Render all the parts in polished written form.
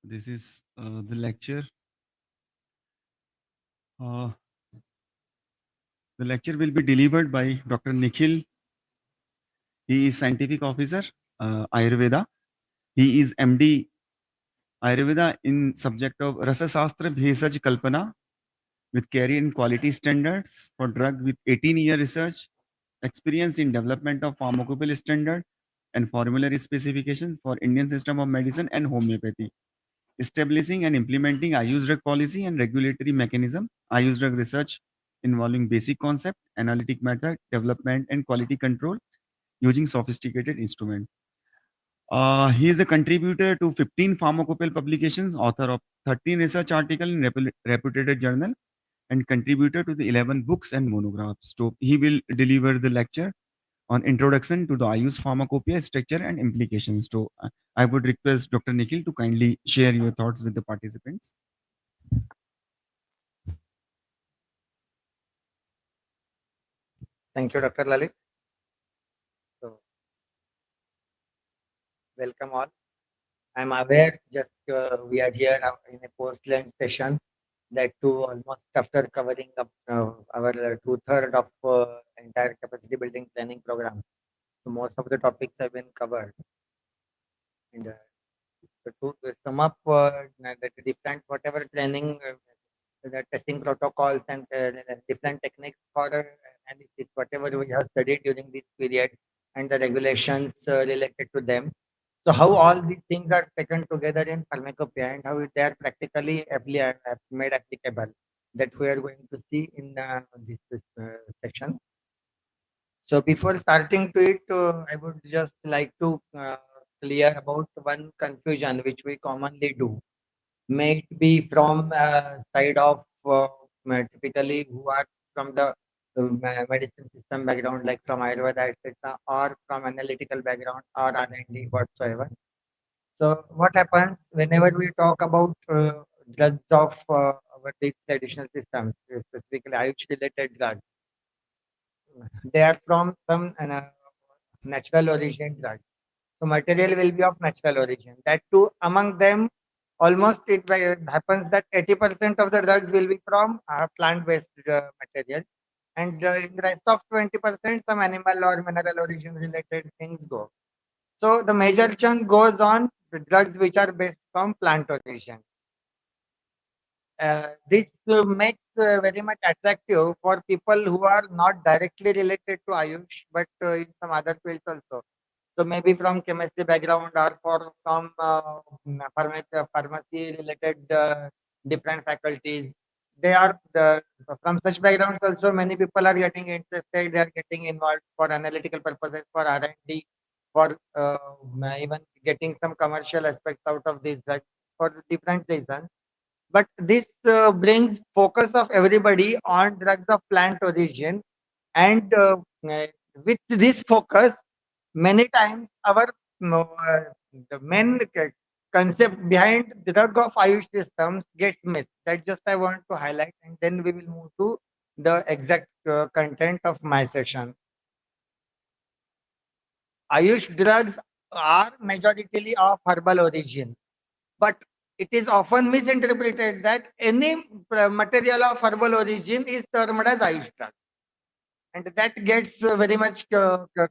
This is the lecture. Uh, the lecture will be delivered by Dr. Nikhil. He is scientific officer, Ayurveda. He is MD Ayurveda in subject of Rasa Shastra Bhesaj Kalpana with career in quality standards for drug with 18-year research experience in development of pharmacopoeia standard and formulary specifications for Indian system of medicine and homeopathy. Establishing and implementing IU's drug policy and regulatory mechanism, IU's drug research involving basic concept, analytic method, development, and quality control using sophisticated instrument. He is a contributor to 15 pharmacopoeia publications, author of 13 research articles in reputed journal, and contributor to the 11 books and monographs. So he will deliver the lecture on introduction to the IU's pharmacopoeia structure and implications. So I would request Dr. Nikhil to kindly share your thoughts with the participants. Thank you, Dr. Lalit. So, welcome all. I'm aware just we are here in a post-lunch session that too almost after covering up our two-third of entire capacity building planning program. So most of the topics have been covered. And to sum up the different whatever training, the testing protocols and different techniques for analysis, whatever we have studied during this period and the regulations related to them. So how all these things are taken together in pharmacopoeia and how they are practically made applicable, that we are going to see in this section. So before starting to it, I would just like to clear about one confusion which we commonly do. May it be from side of typically who are from the medicine system background, like from Ayurveda, etc., or from analytical background or R&D whatsoever. So what happens whenever we talk about drugs of our these traditional systems, specifically Ayush related drugs, they are from some natural origin drugs. So material will be of natural origin. That too, among them, almost it happens that 80% of the drugs will be from plant-based material, and in the rest of 20%, some animal or mineral origin related things go. So the major chunk goes on the drugs which are based from plant origin. This makes very much attractive for people who are not directly related to Ayush, but in some other fields also. So maybe from chemistry background or from pharmacy related different faculties. They are from such backgrounds also. Many people are getting interested. They are getting involved for analytical purposes, for R&D, for even getting some commercial aspects out of this drug for different reasons. But this brings focus of everybody on drugs of plant origin, and with this focus, many times our the main concept behind the drug of Ayush systems gets missed. That just I want to highlight, and then we will move to the exact content of my session. Ayush drugs are majoritarily of herbal origin, but it is often misinterpreted that any material of herbal origin is termed as Ayush drug, and that gets very much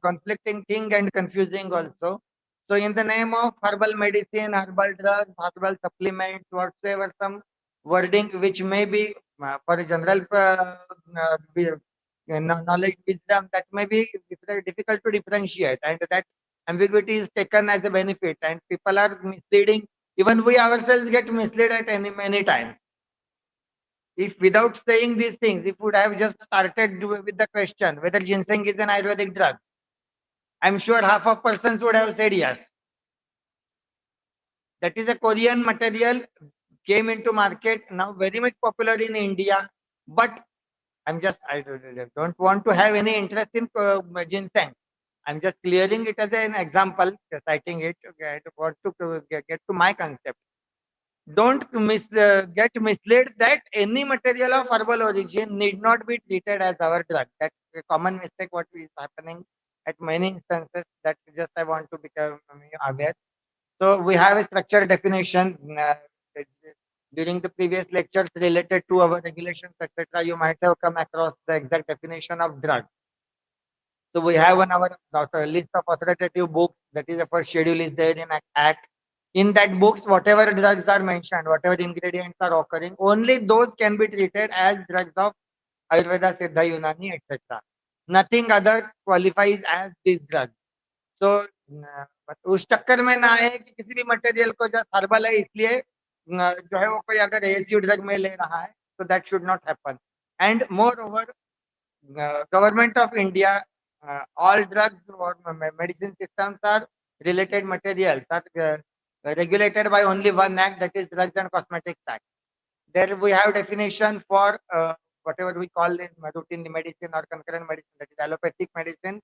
conflicting thing and confusing also. So in the name of herbal medicine, herbal drugs, herbal supplements, whatsoever some wording which may be for a general knowledge wisdom, that may be difficult to differentiate, and that ambiguity is taken as a benefit, and people are misleading. Even we ourselves get misled at any many times. If without saying these things, if would have just started with the question whether ginseng is an Ayurvedic drug, I'm sure half of persons would have said yes. That is a Korean material, came into market, now very much popular in India. But I don't want to have any interest in ginseng. I'm just clearing it as an example, citing it. Okay, I want to get to my concept. Don't get misled that any material of herbal origin need not be treated as our drug. That's a common mistake what is happening at many instances. That just I want to become aware. So we have a structured definition during the previous lectures related to our regulations, etc. You might have come across the exact definition of drug. So we have on our list of authoritative books, that is the first schedule is there in Act. In that books, whatever drugs are mentioned, whatever ingredients are occurring, only those can be treated as drugs of Ayurveda, Siddha, Unani, etc. Nothing other qualifies as this drug. So उस चक्कर में ना आए कि किसी भी material को just herbal है इसलिए जो है वो कोई अगर एसिड ड्रग में ले रहा है तो that should not happen and more over government of India, all drugs or medicine systems are related materials are regulated by only one act, that is Drugs and Cosmetics Act. There we have definition for whatever we call in routine medicine or concurrent medicine, that is allopathic medicine,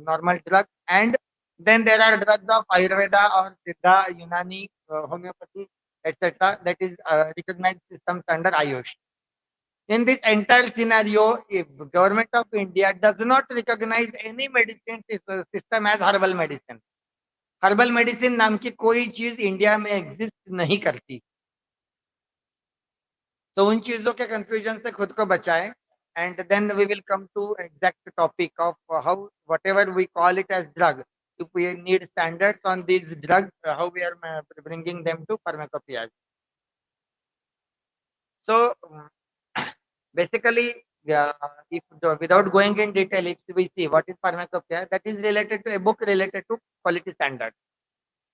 normal drugs, and then there are drugs of Ayurveda or Siddha, Unani, homeopathy, etc. That is recognized systems under Ayush. In this entire scenario, if government of India does not recognize any medicine system as herbal medicine नाम की कोई चीज India में exist नहीं करती. तो उन चीजों के कंफ्यूजन से खुद को बचाएं. And then we will come to exact topic of how whatever we call it as drug, if we need standards on these drugs, how we are bringing them to pharmacopoeia. So basically, if without going in detail, if we see what is pharmacopoeia, that is related to a book related to quality standards.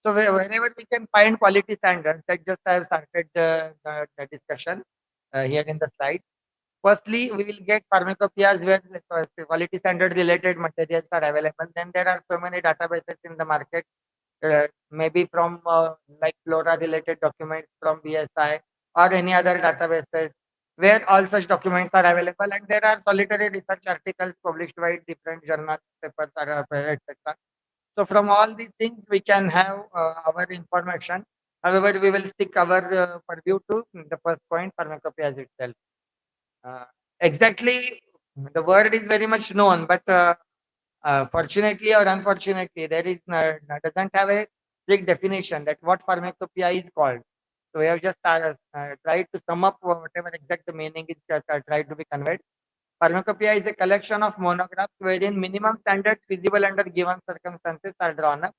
So wherever we can find quality standards, that just I have started the discussion here in the slide. Firstly, we will get pharmacopoeias where the quality standard related materials are available. Then there are so many databases in the market, maybe from like flora related documents from BSI or any other databases where all such documents are available, and there are solitary research articles published by different journals, papers, etc. So from all these things, we can have our information. However, we will stick our purview to the first point, pharmacopoeias itself. Exactly, the word is very much known, but fortunately or unfortunately, there is doesn't have a strict definition that what pharmacopoeia is called. So we have just tried to sum up whatever exact meaning is tried to be conveyed. Pharmacopoeia is a collection of monographs wherein minimum standards feasible under given circumstances are drawn up,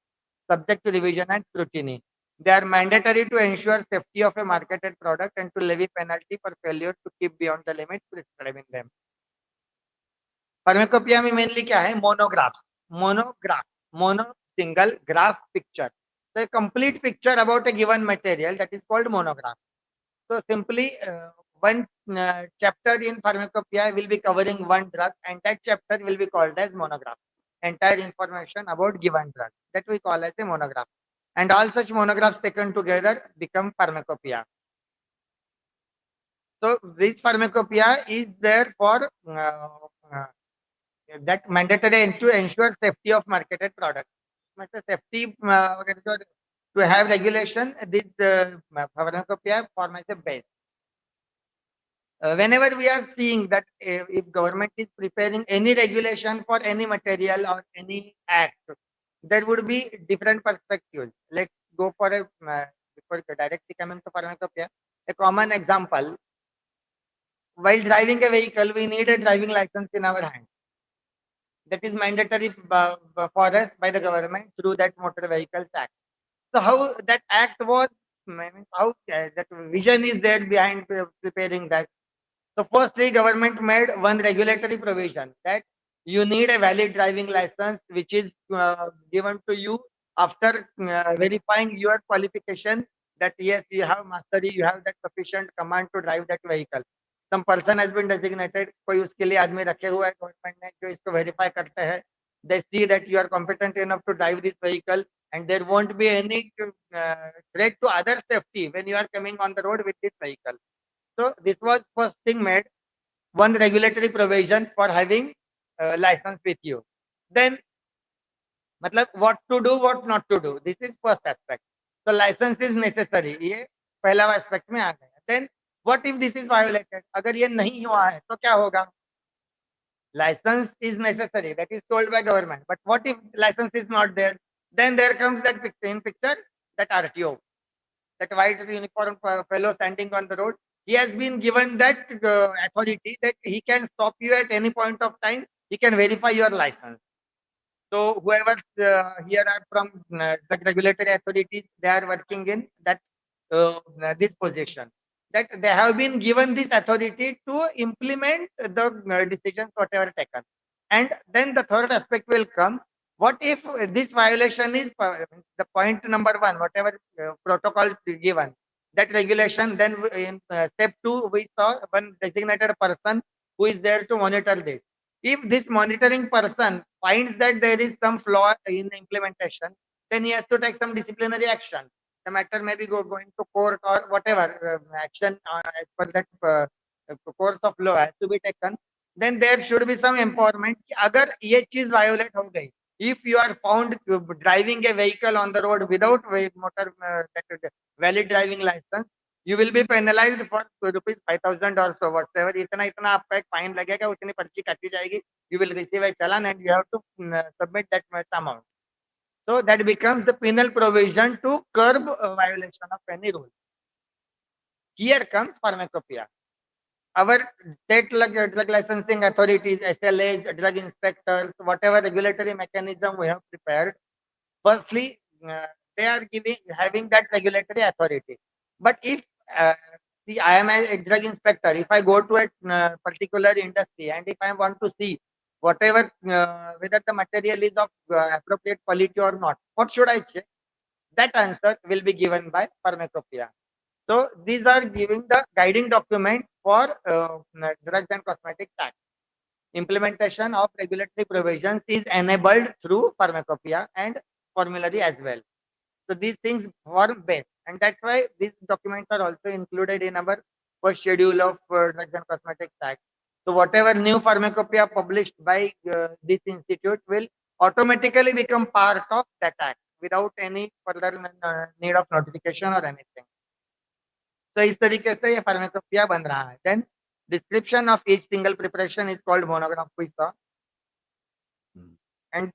subject to revision and scrutiny. They are mandatory to ensure safety of a marketed product and to levy penalty for failure to keep beyond the limits prescribed in them. Pharmacopoeia में mainly क्या है? Monograph, mono single graph picture. So a complete picture about a given material, that is called monograph. So simply one chapter in pharmacopoeia will be covering one drug, and that chapter will be called as monograph. Entire information about given drug, that we call as a monograph. And all such monographs taken together become pharmacopoeia. So this pharmacopoeia is there for that mandatory to ensure safety of marketed products. Safety to have regulation, this pharmacopoeia form as a base. Whenever we are seeing that if government is preparing any regulation for any material or any act, there would be different perspectives. Let's go for a before directly coming to pharmacopoeia. A common example: while driving a vehicle, we need a driving license in our hand. That is mandatory for us by the government through that Motor Vehicles Act. So how that act was, how that vision is there behind preparing that. So firstly, government made one regulatory provision that you need a valid driving license, which is given to you after verifying your qualification that yes, you have mastery, you have that sufficient command to drive that vehicle. Some person has been designated, कोई उसके लिए आदमी रखे हुए है government ने जो इसको वेरीफाई करते हैं. They see that you are competent enough to drive this vehicle, and there won't be any threat to other safety when you are coming on the road with this vehicle. So this was first thing made, one regulatory provision for having license with you. Then, मतलब what to do, what not to do. This is first aspect. So license is necessary. ये पहला aspect में आ गया. Then what if this is violated? अगर ये नहीं हुआ है तो क्या होगा? License is necessary. That is told by government. But what if license is not there? Then there comes that picture in picture. that RTO, that white uniform fellow standing on the road, he has been given that authority that he can stop you at any point of time. He can verify your license. So whoever here are from the regulatory authorities, they are working in that this position. That they have been given this authority to implement the decisions whatever taken. And then the third aspect will come. What if this violation is the point number one, whatever protocol given, that regulation, then in step two, we saw one designated person who is there to monitor this. If this monitoring person finds that there is some flaw in the implementation, then he has to take some disciplinary action. The matter may be going to court or whatever action as per that course of law has to be taken. Then there should be some empowerment. अगर ये चीज violate हो गई, if you are found driving a vehicle on the road without motor valid driving license, you will be penalized for rupees 5,000 or so whatever. इतना इतना आपका एक fine लगेगा, उतनी पर्ची काटी जाएगी. You will receive a challan and you have to submit that much amount. So that becomes the penal provision to curb violation of any rule. Here comes pharmacopoeia. Our state drug licensing authorities, SLAs, drug inspectors, whatever regulatory mechanism we have prepared, firstly, they are having that regulatory authority. But if see, I am a drug inspector, if I go to a particular industry and if I want to see whatever whether the material is of appropriate quality or not, what should I check? That answer will be given by pharmacopoeia. So these are giving the guiding document for Drugs and Cosmetics Act. Implementation of regulatory provisions is enabled through pharmacopoeia and formulary as well. So these things form base, and that's why these documents are also included in our first schedule of Drugs and Cosmetics Act. So whatever new pharmacopoeia published by this institute will automatically become part of that act without any further need of notification or anything. तो इस तरीके से ये pharmacopoeia बन रहा है. Then description of each single preparation is called monograph we saw. And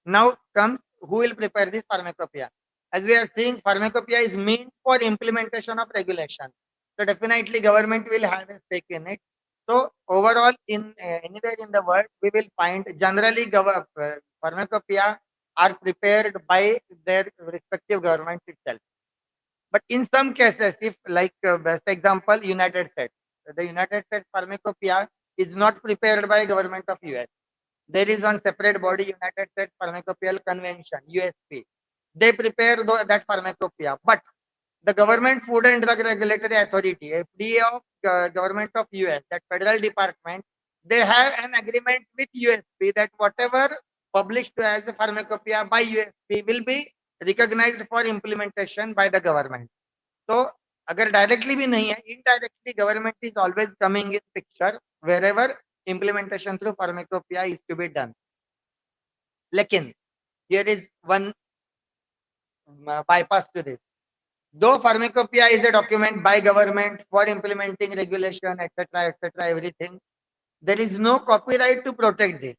now comes who will prepare this pharmacopoeia. As we are seeing, pharmacopoeia is meant for implementation of regulation. So definitely government will have a stake in it. So overall, in anywhere in the world, we will find generally pharmacopoeia are prepared by their respective governments itself. But in some cases, if like best example, United States, the United States pharmacopoeia is not prepared by government of US. There is one separate body, United States Pharmacopoeial Convention, USP. They prepare that pharmacopoeia. But the Government Food and Drug Regulatory Authority, FDA of government of US, that federal department, they have an agreement with USP that whatever published as a pharmacopoeia by USP will be recognized for implementation by the government. So अगर directly भी नहीं है, indirectly government is always coming in picture wherever implementation through pharmacopoeia is to be done. लेकिन here is one bypass to this. Though pharmacopoeia is a document by government for implementing regulation, etc., everything, there is no copyright to protect this.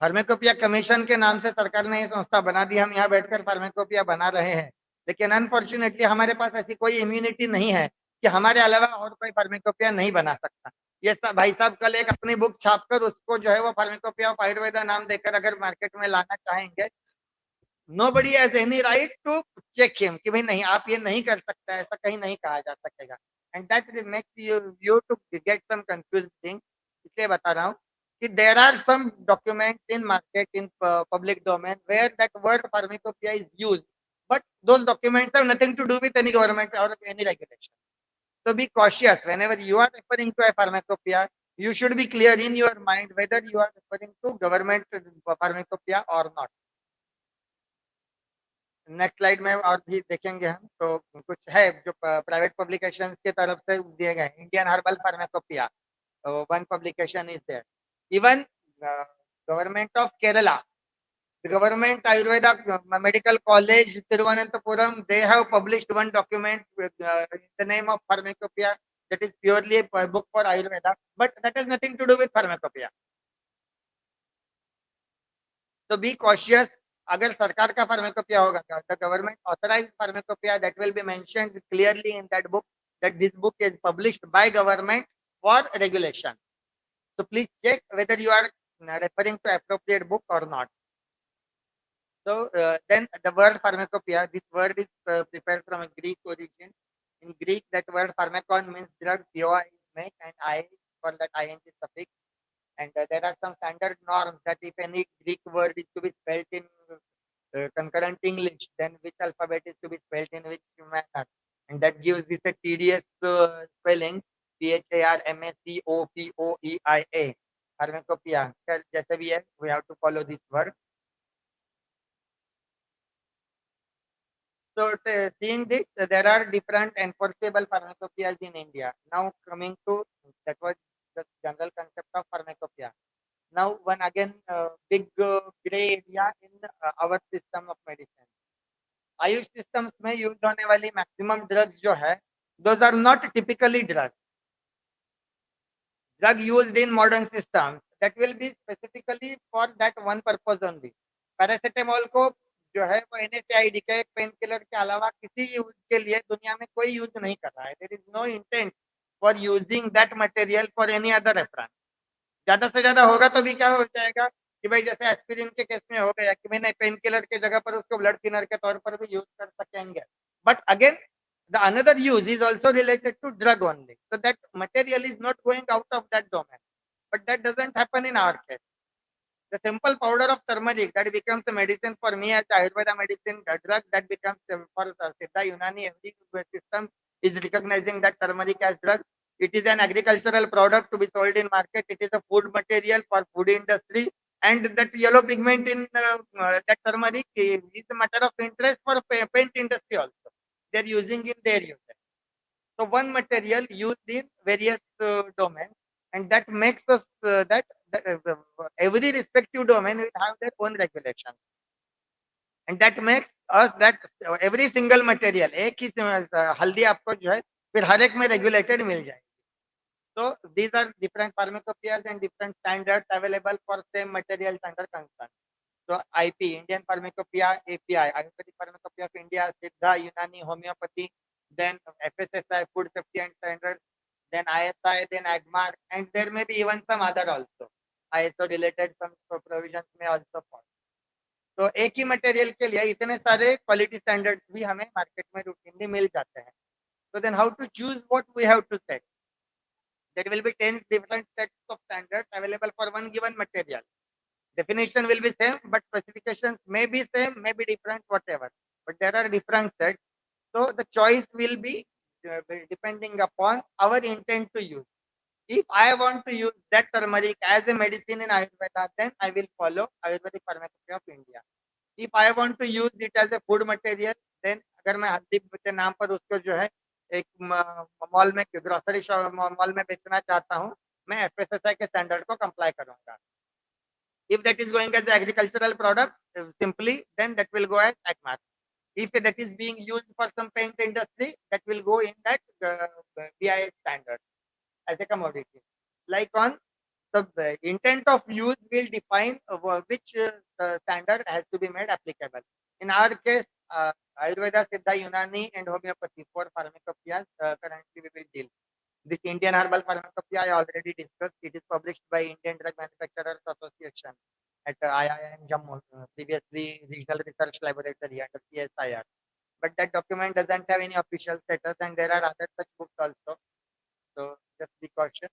Pharmacopoeia commission के नाम से सरकार ने ये संस्था बना दी, हम यहाँ बैठकर फार्माकोपिया बना रहे हैं, लेकिन अनफॉर्चुनेटली हमारे पास ऐसी कोई इम्यूनिटी नहीं है कि हमारे अलावा और कोई फार्माकोपिया नहीं बना सकता. ये सब भाई साहब कल एक अपनी बुक छापकर उसको जो है वो फार्माकोपिया ऑफ आयुर्वेदा नाम देकर अगर मार्केट में लाना चाहेंगे, nobody has any right to check him कि भाई नहीं आप ये नहीं कर सकता, ऐसा कहीं नहीं कहा जा सकेगा. And that makes you to get some confused thing. इसलिए बता रहा हूँ कि there are some documents in market in public domain where that word pharmacopoeia is used, but those documents have nothing to do with any government or any regulation. So be cautious whenever you are referring to a pharmacopoeia. You should be clear in your mind whether you are referring to government pharmacopoeia or not. Next slide में और भी देखेंगे हम. तो कुछ है जो private publication के तरफ से दिए गए. Indian herbal pharmacopoeia, one publication is there. Even government of Kerala, the government Ayurveda Medical College Thiruvananthapuram, they have published one document with the name of pharmacopoeia that is purely a book for Ayurveda, but that has nothing to do with pharmacopoeia. So be cautious अगर सरकार का फार्मेकोपिया होगा, the government authorized pharmacopoeia, that will be mentioned clearly in that book, that this book is published by government for regulation. So please check whether you are referring to appropriate book or not. So then the word pharmacopoeia, this word is prepared from a Greek origin. In Greek, that word pharmakon means drug, POI is make, and I for that ing suffix. And there are some standard norms that if any Greek word is to be spelled in concurrent English, then which alphabet is to be spelled in which manner. And that gives this a tedious spelling, PHARMACOPOEIA, pharmacopoeia. जैसे भी है, we have to follow this word. So seeing this, there are different enforceable pharmacopoeias in India. Now coming to, that was the general concept of pharmacopoeia. Now one again big gray area in our system of medicine. Ayush systems में use होने वाली maximum drugs जो है, those are not typically drugs. Drug used in modern systems that will be specifically for that one purpose only. Paracetamol को जो है वो NSAID के पेन किलर के अलावा किसी यूज के लिए दुनिया में कोई यूज नहीं कर रहा है. There is no intent for using that material for any other reference. ज्यादा से ज्यादा होगा तो भी क्या हो जाएगा कि भाई जैसे एस्पिरिन के केस में हो गया कि मैंने पेन किलर के जगह पर उसको ब्लड थिनर के तौर पर भी यूज कर सकेंगे. But again the another use is also related to drug only, so that material is not going out of that domain, but that doesn't happen in our case. The simple powder of turmeric that becomes a medicine for me as Ayurveda medicine, a drug that becomes for Siddha Unani, every system is recognizing that turmeric as drug. It is an agricultural product to be sold in market. It is a food material for food industry, and that yellow pigment in that turmeric is a matter of interest for paint industry also. They are using in their usage. So one material used in various domains, and that makes us that every respective domain will have their own regulation, and that makes us that every single material एक ही हल्दी आपको जो है फिर हर एक में regulated मिल जाए. So these are different pharmacopoeias and different standards available for same materials under concern. So IP, Indian Pharmacopoeia, API, Ayurvedic Pharmacopoeia of India, Siddha, Unani, Homeopathy, then FSSI, Food Safety and Standards, then ISI, then AGMAR, and there may be even some other also. ISO related some provisions may also fall. तो एक ही material के लिए इतने सारे quality standards भी हमें market में routinely मिल जाते हैं. So then how to choose what we have to set? There will be 10 different sets of standards available for one given material. Definition will be same, but specifications may be same, may be different, whatever. But there are different sets. So the choice will be depending upon our intent to use. If I want to use that turmeric as a medicine in Ayurveda, then I will follow Ayurvedic Pharmacopoeia of India. If I want to use it as a food material, then अगर मैं हल्दी के नाम पर उसको जो है एक मॉल में ग्रोसरी मॉल में बेचना चाहता हूँ, मैं एफएसएसआई के स्टैंडर्ड को कंप्लाई करूंगा. If that is going as an agricultural product, simply then that will go as ACMAR. If that is being used for some paint industry, that will go in that BIS standard as a commodity. Like on the intent of use will define which standard has to be made applicable. In our case, Ayurveda, Siddha, Unani, and Homeopathy for pharmacopoeias currently we will deal. This Indian Herbal Pharmacopoeia I already discussed. It is published by Indian Drug Manufacturers Association at IIM Jammu, previously Regional Research Laboratory under CSIR. But that document doesn't have any official status, and there are other such books also. So just be cautious.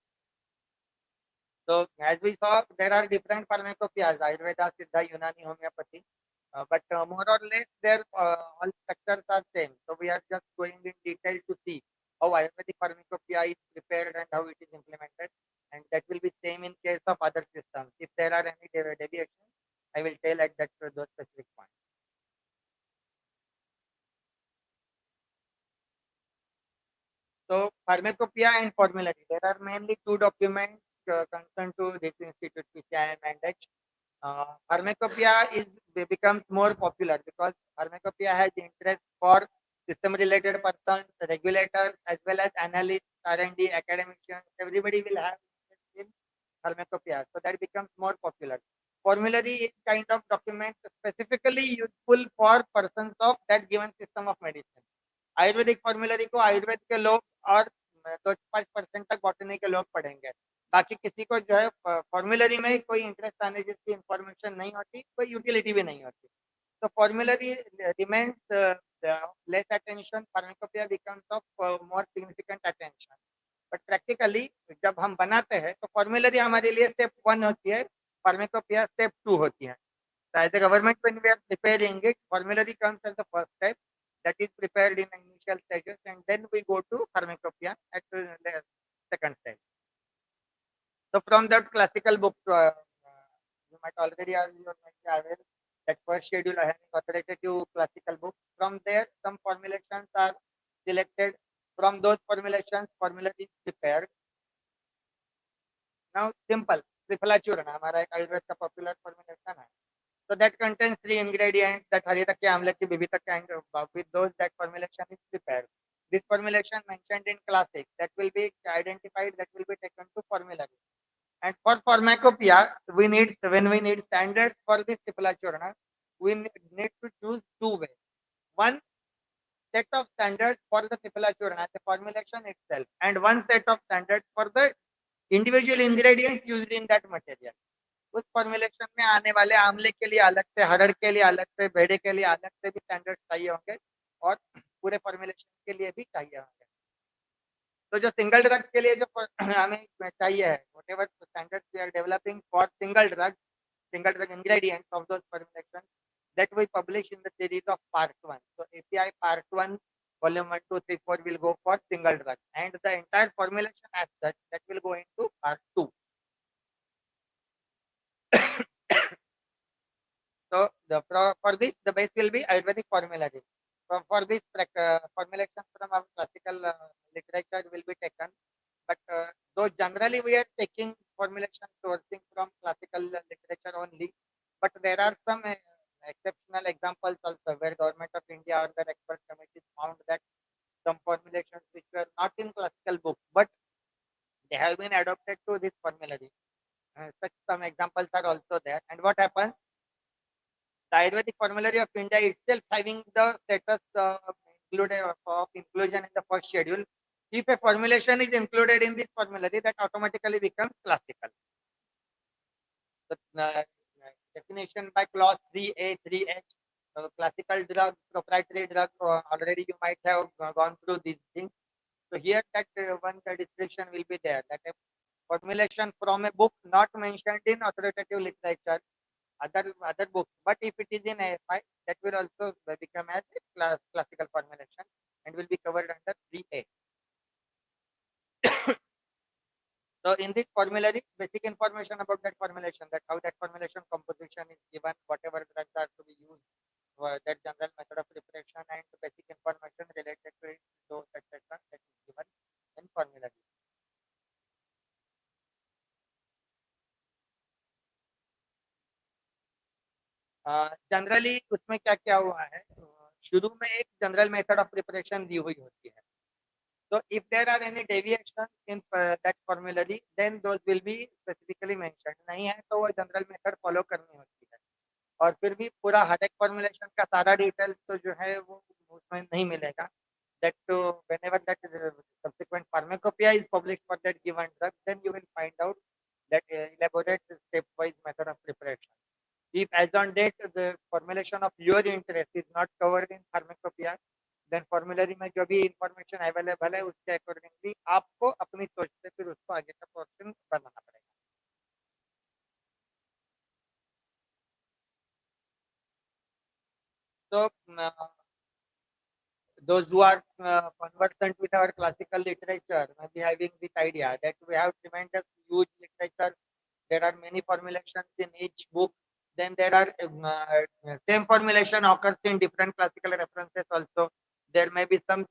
So as we saw, there are different pharmacopoeias: Ayurveda, Siddha, Unani, Homeopathy. But more or less, their all structures are same. So we are just going in detail to see how Ayurvedic pharmacopoeia is prepared and how it is implemented, and that will be same in case of other systems. If there are any deviations, I will tell at that those specific points. So pharmacopoeia and formulary. There are mainly two documents concerned to this institute, PCIM and H. Pharmacopoeia becomes more popular because pharmacopoeia has interest for system-related persons, regulators, as well as analysts, R&D, academicians. Everybody will have interest in pharmacopoeia, so that becomes more popular. formulary is kind of document specifically useful for persons of that given system of medicine. Ayurvedic formulary को आयुर्वेद के लोग और 2-5% तक botany के लोग पढ़ेंगे, बाकी किसी को जो है फॉर्मुलरी में कोई इंटरेस्ट आने जिसकी इंफॉर्मेशन नहीं होती, कोई यूटिलिटी भी नहीं होती. So formulary remains less attention, pharmacopoeia becomes of more significant attention. But practically जब हम बनाते हैं तो फॉर्मुलरी हमारे लिए स्टेप 1 होती है, फार्माकोपिया स्टेप 2 होती है. So as a government, when we are preparing it, formulary comes as the first step that is prepared in initial stages, and then we go to pharmacopoeia at the second stage. So from that classical book, you might already are you might be aware that first schedule I have authoritative classical book. From there, some formulations are selected. From those formulations, formulary is prepared. Now simple, triphala चूर्ण हमारा एक आयुर्वेद का popular formulation है. So that contains 3 ingredients that हरितक्य आम्ल की विभितक्य and with those that formulation is prepared. This formulation mentioned in classic that will be identified, that will be taken to formulary. And for pharmacopoeia, when we need standards for this tripla churna, we need to choose 2 ways. One set of standards for the tripla churna, the formulation itself, and one set of standards for the individual ingredients used in that material. उस formulation में आने वाले आंवले के लिए अलग से, हरड़ के लिए अलग से, भेड़े के लिए अलग से भी स्टैंडर्ड चाहिए होंगे और पूरे फॉर्मुलेशन के लिए भी चाहिए होंगे. तो जो सिंगल ड्रग के लिए जो हमें चाहिए है, whatever standards we are developing for single drug ingredients of those formulations, that we publish in the series of part 1. So API part 1, volume 1, 2, 3, 4 will go for single drug, and the entire formulation as such that will go into part 2. So for this, the base will be Ayurvedic formulary. So for this formulation from our classical literature will be taken, but though generally we are taking formulation sourcing from classical literature only, but there are some exceptional examples also where Government of India or their expert committees found that some formulations which were not in classical book, but they have been adopted to this formulary. Such some examples are also there. And what happens? The Ayurvedic formulary of India itself having the status of inclusion in the first schedule. If a formulation is included in this formulary, that automatically becomes classical. The definition by clause 3A, 3H, classical drug, proprietary drug, already you might have gone through these things. So here that one the description will be there, that a formulation from a book not mentioned in authoritative literature, other books, but if it is in AFI, that will also become as a classical formulation and will be covered under 3A. So in this formulary, basic information about that formulation, that how that formulation composition is given, whatever drugs are to be used, that general method of preparation, and basic information related to it, dose, etc. that is given in formulary. Generally उसमें क्या क्या हुआ है, शुरू में एक general method of preparation दी हुई होती है. So if there are any deviations in that formulary, then those will be specifically mentioned. नहीं है तो वो जनरल मेथड फॉलो करनी होती है. और फिर भी पूरा हर एक फॉर्मुलेशन का सारा डिटेल्स तो जो है वो उसमें नहीं मिलेगा. That whenever that subsequent pharmacopoeia is published for that given drug, then you will find out that elaborate stepwise method of preparation. If as on date the formulation of your interest is not covered in pharmacopoeia, then formulary में जो भी information available है उसके accordingly आपको अपनी सोच से फिर उसको आगे का portion बनाना पड़ेगा. So those who are conversant with our classical literature may be having this idea that we have tremendous huge literature. There are many formulations in each book. Then there are same formulation occurs in different classical references also. There may be some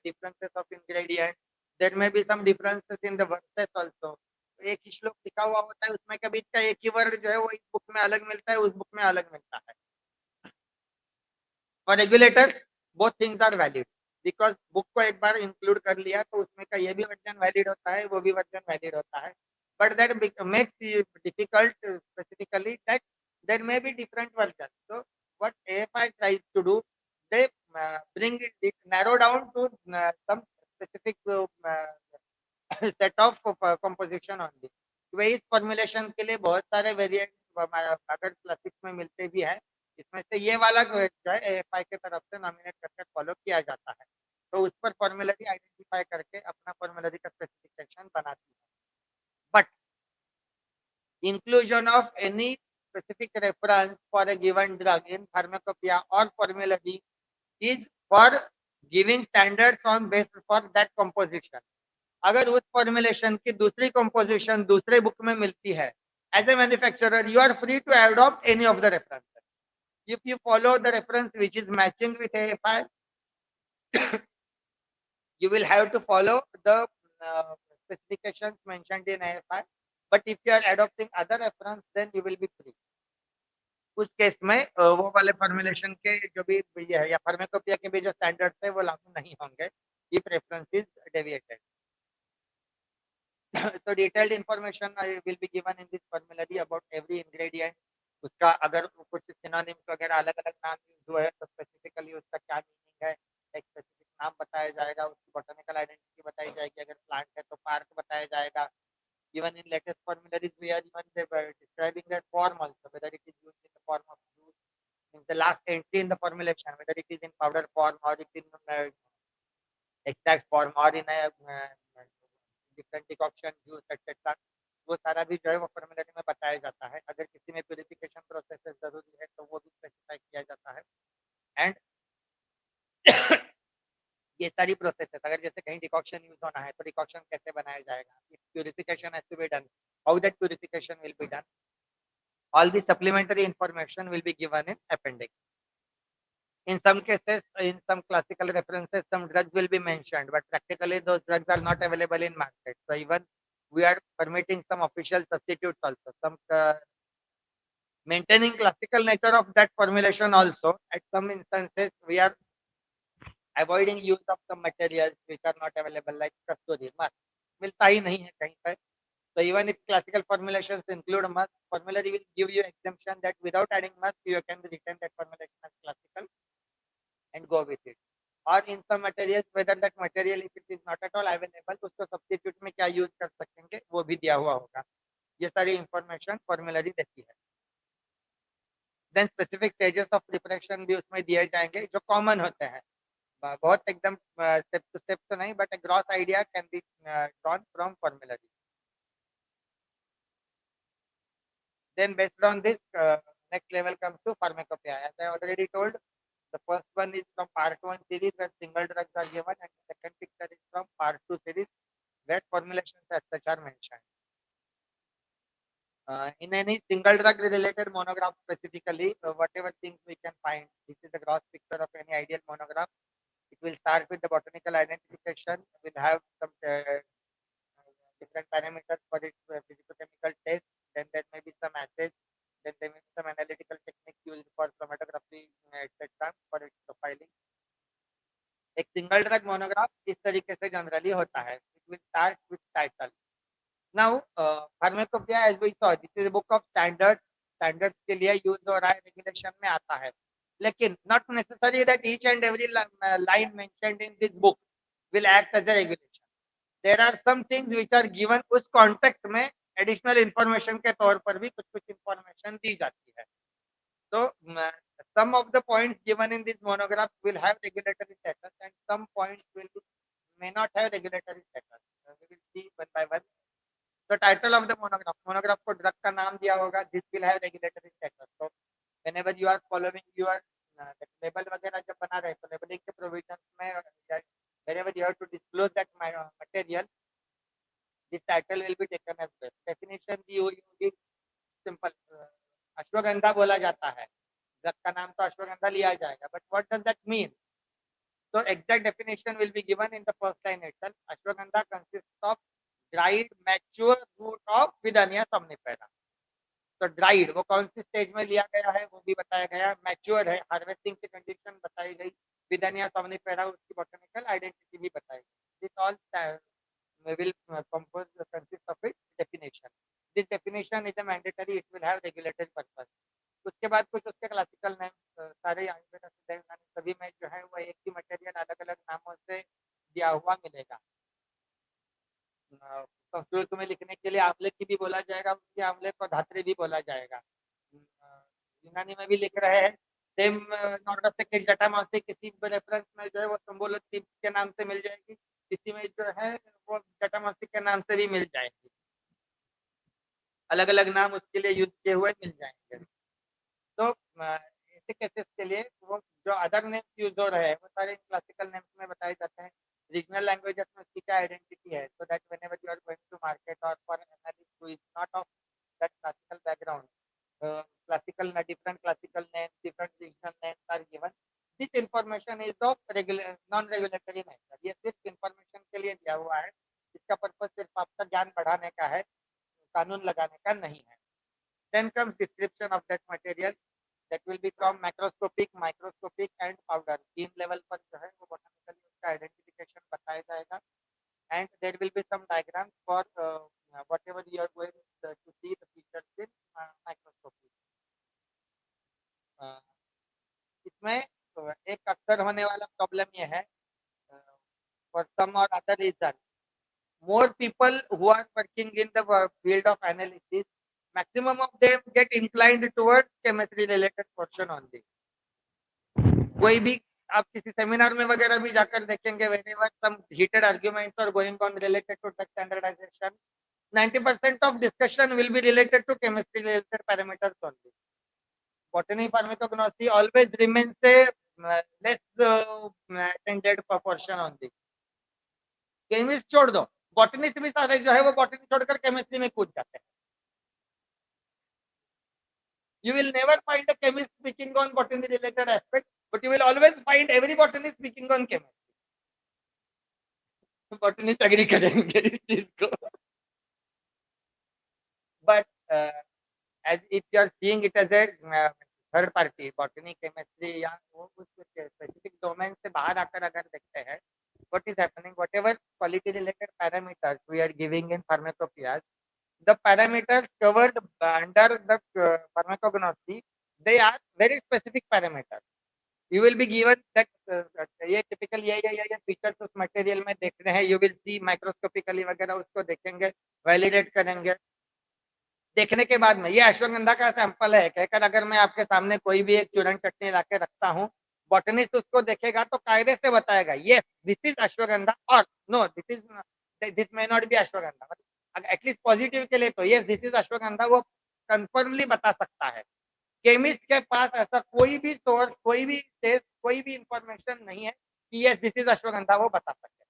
differences of ingredients. There may be some differences in the verses also. एक ही श्लोक लिखा हुआ होता है, उसमें कभी इसका एक ही वर्ड जो है वो इस बुक में अलग मिलता है, उस बुक में अलग मिलता है. For regulators, both things are valid because book को एक बार इंक्लूड कर लिया तो उसमें का ये भी वर्जन वैलिड होता है, वो भी वर्जन वैलिड होता है. But that makes it difficult specifically that there may be different versions. So what AFI tries to do, they bring it narrow down to some specific set of composition only. वही इस formulation के लिए बहुत सारे variant अगर classics में मिलते भी हैं, इसमें से ये वाला जो है एएफआई के तरफ से नॉमिनेट करके फॉलो किया जाता है, तो उस पर फॉर्मुलरी आइडेंटिफाई करके अपना फॉर्मुलरी का स्पेसिफिकेशन बनाती है। But inclusion of any specific reference for a given drug in pharmacopoeia or formulary is for giving standards on based for that composition. अगर उस फॉर्मुलेशन की दूसरी कंपोजिशन दूसरे बुक में मिलती है, as a manufacturer you are free to adopt any of the references if you follow the reference which is matching with AFI, you will have to follow the specifications mentioned in AFI. But if you are adopting other reference, then you will be free. उस case में वो वाले formulation के जो भी ये है या फार्माकोपिया के भी जो स्टैंडर्ड्स है वो लागू नहीं होंगे if reference is deviated. So detailed information will be given in this formulary about every ingredient. उसका अगर कुछ सिनोनिम्स वगैरह अलग अलग नाम यूज हुए हैं तो स्पेसिफिकली उसका क्या मीनिंग है, एक स्पेसिफिक नाम बताया जाएगा, उसकी बॉटनिकल आइडेंटिटी बताई जाएगी, अगर प्लांट है तो पार्क बताया जाएगा। Even in latest formularies we are even describing that form also, whether it is used in the form of juice, in the last entry in the formulation, whether it is in powder form or it is in extract form or in a different decoction juice etc. वो सारा भी जो है वो फॉर्मुलेरी में बताया जाता है। अगर किसी में प्यूरिफिकेशन प्रोसेस जरूरी है तो वो भी स्पेसिफाई किया जाता है। एंड ये सारी प्रोसेसेस अगर जैसे कहीं डिकॉक्शन यूज होना है तो डिकॉक्शन कैसे बनाया जाएगा, purification has to be done, how that purification will be done, all the supplementary information will be given in appendix. In some cases, in some classical references, some drugs will be mentioned, but practically those drugs are not available in market. So even we are permitting some official substitutes also, some maintaining classical nature of that formulation also. At some instances, we are avoiding use of some materials which are not available, like kasturi musk मिलता ही नहीं है कहीं पर. So even if classical formulations include musk, formulary will give you exemption that without adding musk, you can retain that formulation as classical and go with it. Or in some materials, whether that material if it is not at all available, उसको substitute में क्या use कर सकेंगे वो भी दिया हुआ होगा. ये सारी information formulary देती है. Then specific stages of preparation भी उसमें दिए जाएंगे जो common होते हैं. बहुत एकदम step to step तो नहीं, but a gross idea can be drawn from formulary. Then based on this, next level comes to pharmacopoeia. As I already told, the first one is from part 1 series where single drugs are given, and the second picture is from part 2 series where formulations as such are mentioned. In any single drug related monograph specifically, whatever things we can find, this is the gross picture of any ideal monograph. It will start with the botanical identification, will have some different parameters for its physicochemical test, then there may be some assays, then there may be some analytical techniques used for chromatography, etc. for its profiling. एक single drug monograph इस तरीके से generally होता है. It will start with title. Now pharmacopoeia as we saw, this is a book of standards के लिए use हो रहा है, रेगुलेशन में आता है, लेकिन not necessary that each and every line mentioned in this book will act as a regulation. There are some things which are given उस कॉन्टेक्स्ट में एडिशनल इंफॉर्मेशन के तौर पर भी कुछ कुछ इंफॉर्मेशन दी जाती है. So some of the points given in this monograph will have regulatory status and some points may not have regulatory status. We will see one by one. So title of the monograph को drug का नाम दिया होगा, this will have regulatory status. So whenever you are following your label वगैरह जब बना रहे तो labeling के provisions में whenever you have to disclose that material, this title will be taken as well. Definition दी हुई होगी, simple. अश्वगंधा बोला जाता है, ड्रग का नाम तो अश्वगंधा लिया जाएगा, but what does that mean? So exact definition will be given in the first line itself. Ashwagandha consists of dried mature root of Vidania somnifera. तो ड्राइड वो कौन सी स्टेज में लिया गया है वो भी बताया गया, मैच्योर है, हार्वेस्टिंग की कंडीशन बताई गई, विदानिया somnifera उसकी बॉटनिकल आइडेंटिटी भी बताई गई. This all will compose consist of its definition. This definition is a mandatory, it will have regulatory purpose. उसके बाद कुछ उसके क्लासिकल नेम सारे आयुर्वेद सभी में जो है वो एक ही मटेरियल अलग अलग नामों से दिया हुआ मिलेगा। संस्कृत में लिखने के लिए आंवले की भी बोला जाएगा, उसके आंवले को धात्री भी बोला जाएगा। यूनानी में भी लिख रहे हैं सेम नॉर्डस के जटामासी किसी रेफरेंस में जो है वो संबोलोत्ती के नाम से मिल जाएगी, किसी में जो है वो जटामासी के नाम से भी मिल जाएगी, अलग अलग नाम उसके लिए यूज किए हुए मिल जाएंगे। तो ऐसे केसेस के लिए वो जो अदर नेम्स यूज हो रहे हैं वो सारे क्लासिकल नेम्स में बताए जाते हैं। रीजनल लैंग्वेजेस में उसकी क्या आइडेंटिटी है, so that whenever you are going to market और for analyst who is not of that classical background, classical different classical names, different regional names are given. This information is of non-regulatory nature. ये सिर्फ information के लिए दिया हुआ है, इसका purpose सिर्फ आपका ज्ञान बढ़ाने का है, कानून लगाने का नहीं है। Then comes description of that material that will be from macroscopic, microscopic and powder. तीन लेवल पर जो है वो botanically उसका आइडेंटिफिकेशन बताया जाएगा, and there will be some diagrams for whatever you are going to see the features in microscopy. इसमें एक अक्सर होने वाला प्रॉब्लम ये है, for some or other reason, more people who are working in the field of analysis, maximum of them get inclined towards chemistry related portion only. कोई भी आप किसी सेमिनार में वगैरह भी जाकर देखेंगे, whenever some heated arguments are going on related to drug standardization, 90% of discussion will be related to chemistry related parameters only. Botany pharmacognosy always remains a less attended proportion only. Chemist छोड़ दो, botanist भी सारे जो है वो botany छोड़कर chemistry में कूद जाते हैं। You will never find a chemist speaking on botany related aspects, but you will always find every botanist speaking on chemistry. Botanist agree करेंगे इस चीज को, but as if you are seeing it as a third party, botany, chemistry या वो कुछ specific domain से बाहर आकर अगर देखते हैं, what is happening, whatever quality related parameters we are giving in pharmacopoeias, the parameters covered under the pharmacognosy, they are very specific parameters. You will be given that ये typical ये features उस material में देख रहे हैं, you will see microscopically वगैरह उसको देखेंगे, validate करेंगे। देखने के बाद में ये अश्वगंधा का सैंपल है कहकर अगर मैं आपके सामने कोई भी एक चूर्ण चटनी लाके रखता हूँ, बॉटनिस्ट उसको देखेगा तो कायदे से बताएगा यस दिस इज अश्वगंधा और no this may not be ashwagandha, at least positive के लिए तो यस दिस इज अश्वगंधा वो कंफर्मली बता सकता है। केमिस्ट के पास ऐसा कोई भी सोर्स, कोई भी टेस्ट, कोई भी इंफॉर्मेशन नहीं है कि यस दिस इज अश्वगंधा वो बता सके।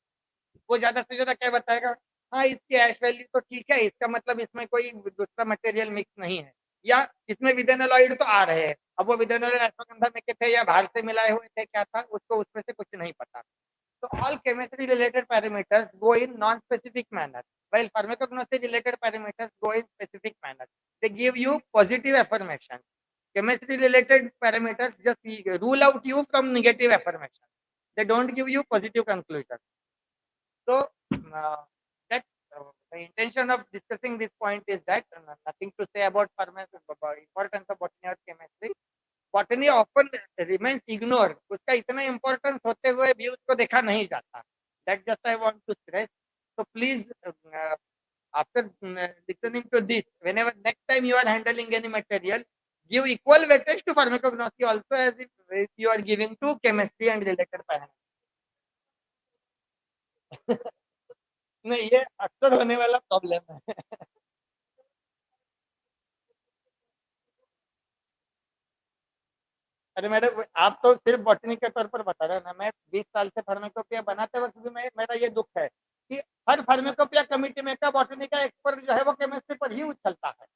वो ज्यादा से ज्यादा क्या बताएगा, हाँ इसकी ऐश वैल्यू तो ठीक है, इसका मतलब इसमें कोई दूसरा मटेरियल मिक्स नहीं है, या इसमें विदेनोलॉइड तो आ रहे हैं। अब वो विदेनोलॉइड अश्वगंधा में के थे या बाहर से मिलाए हुए थे, क्या था उसको उसमें से कुछ नहीं पता। So all chemistry related parameters go in non-specific manner, while pharmacognosy related parameters go in specific manner. They give you positive affirmation. Chemistry related parameters just rule out you from negative affirmation. They don't give you positive conclusion. So that the intention of discussing this point is that nothing to say about importance of botany or chemistry. Botany often remains ignore, उसका इतना importance होते हुए भी उसको देखा नहीं जाता। That just I want to stress. So please, after listening to this, whenever next time you are handling any material, give equal weightage to pharmacognosy also as if you are giving to chemistry and related parameters. नहीं, ये अक्सर होने वाला problem है। अरे madam आप तो सिर्फ बॉटनी के तौर पर बता रहे हैं ना, मैं 20 साल से फार्माकोपिया बनाते वक्त भी मेरा ये दुख है कि हर फार्माकोपिया कमिटी में का बॉटनी का एक्सपर्ट जो है वो केमिस्ट्री पर ही उछलता है।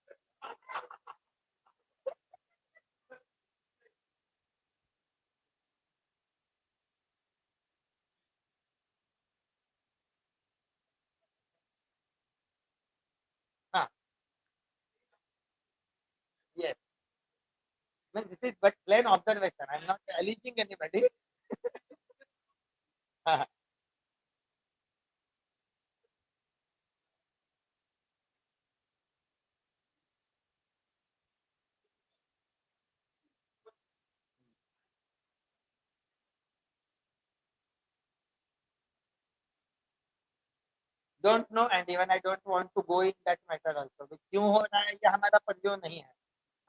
हाँ, yes, this is but plain observation, I am not alleging anybody. हाँ, don't know and even I don't want to go in that matter also. क्यों हो रहा है ये हमारा परियो नहीं है।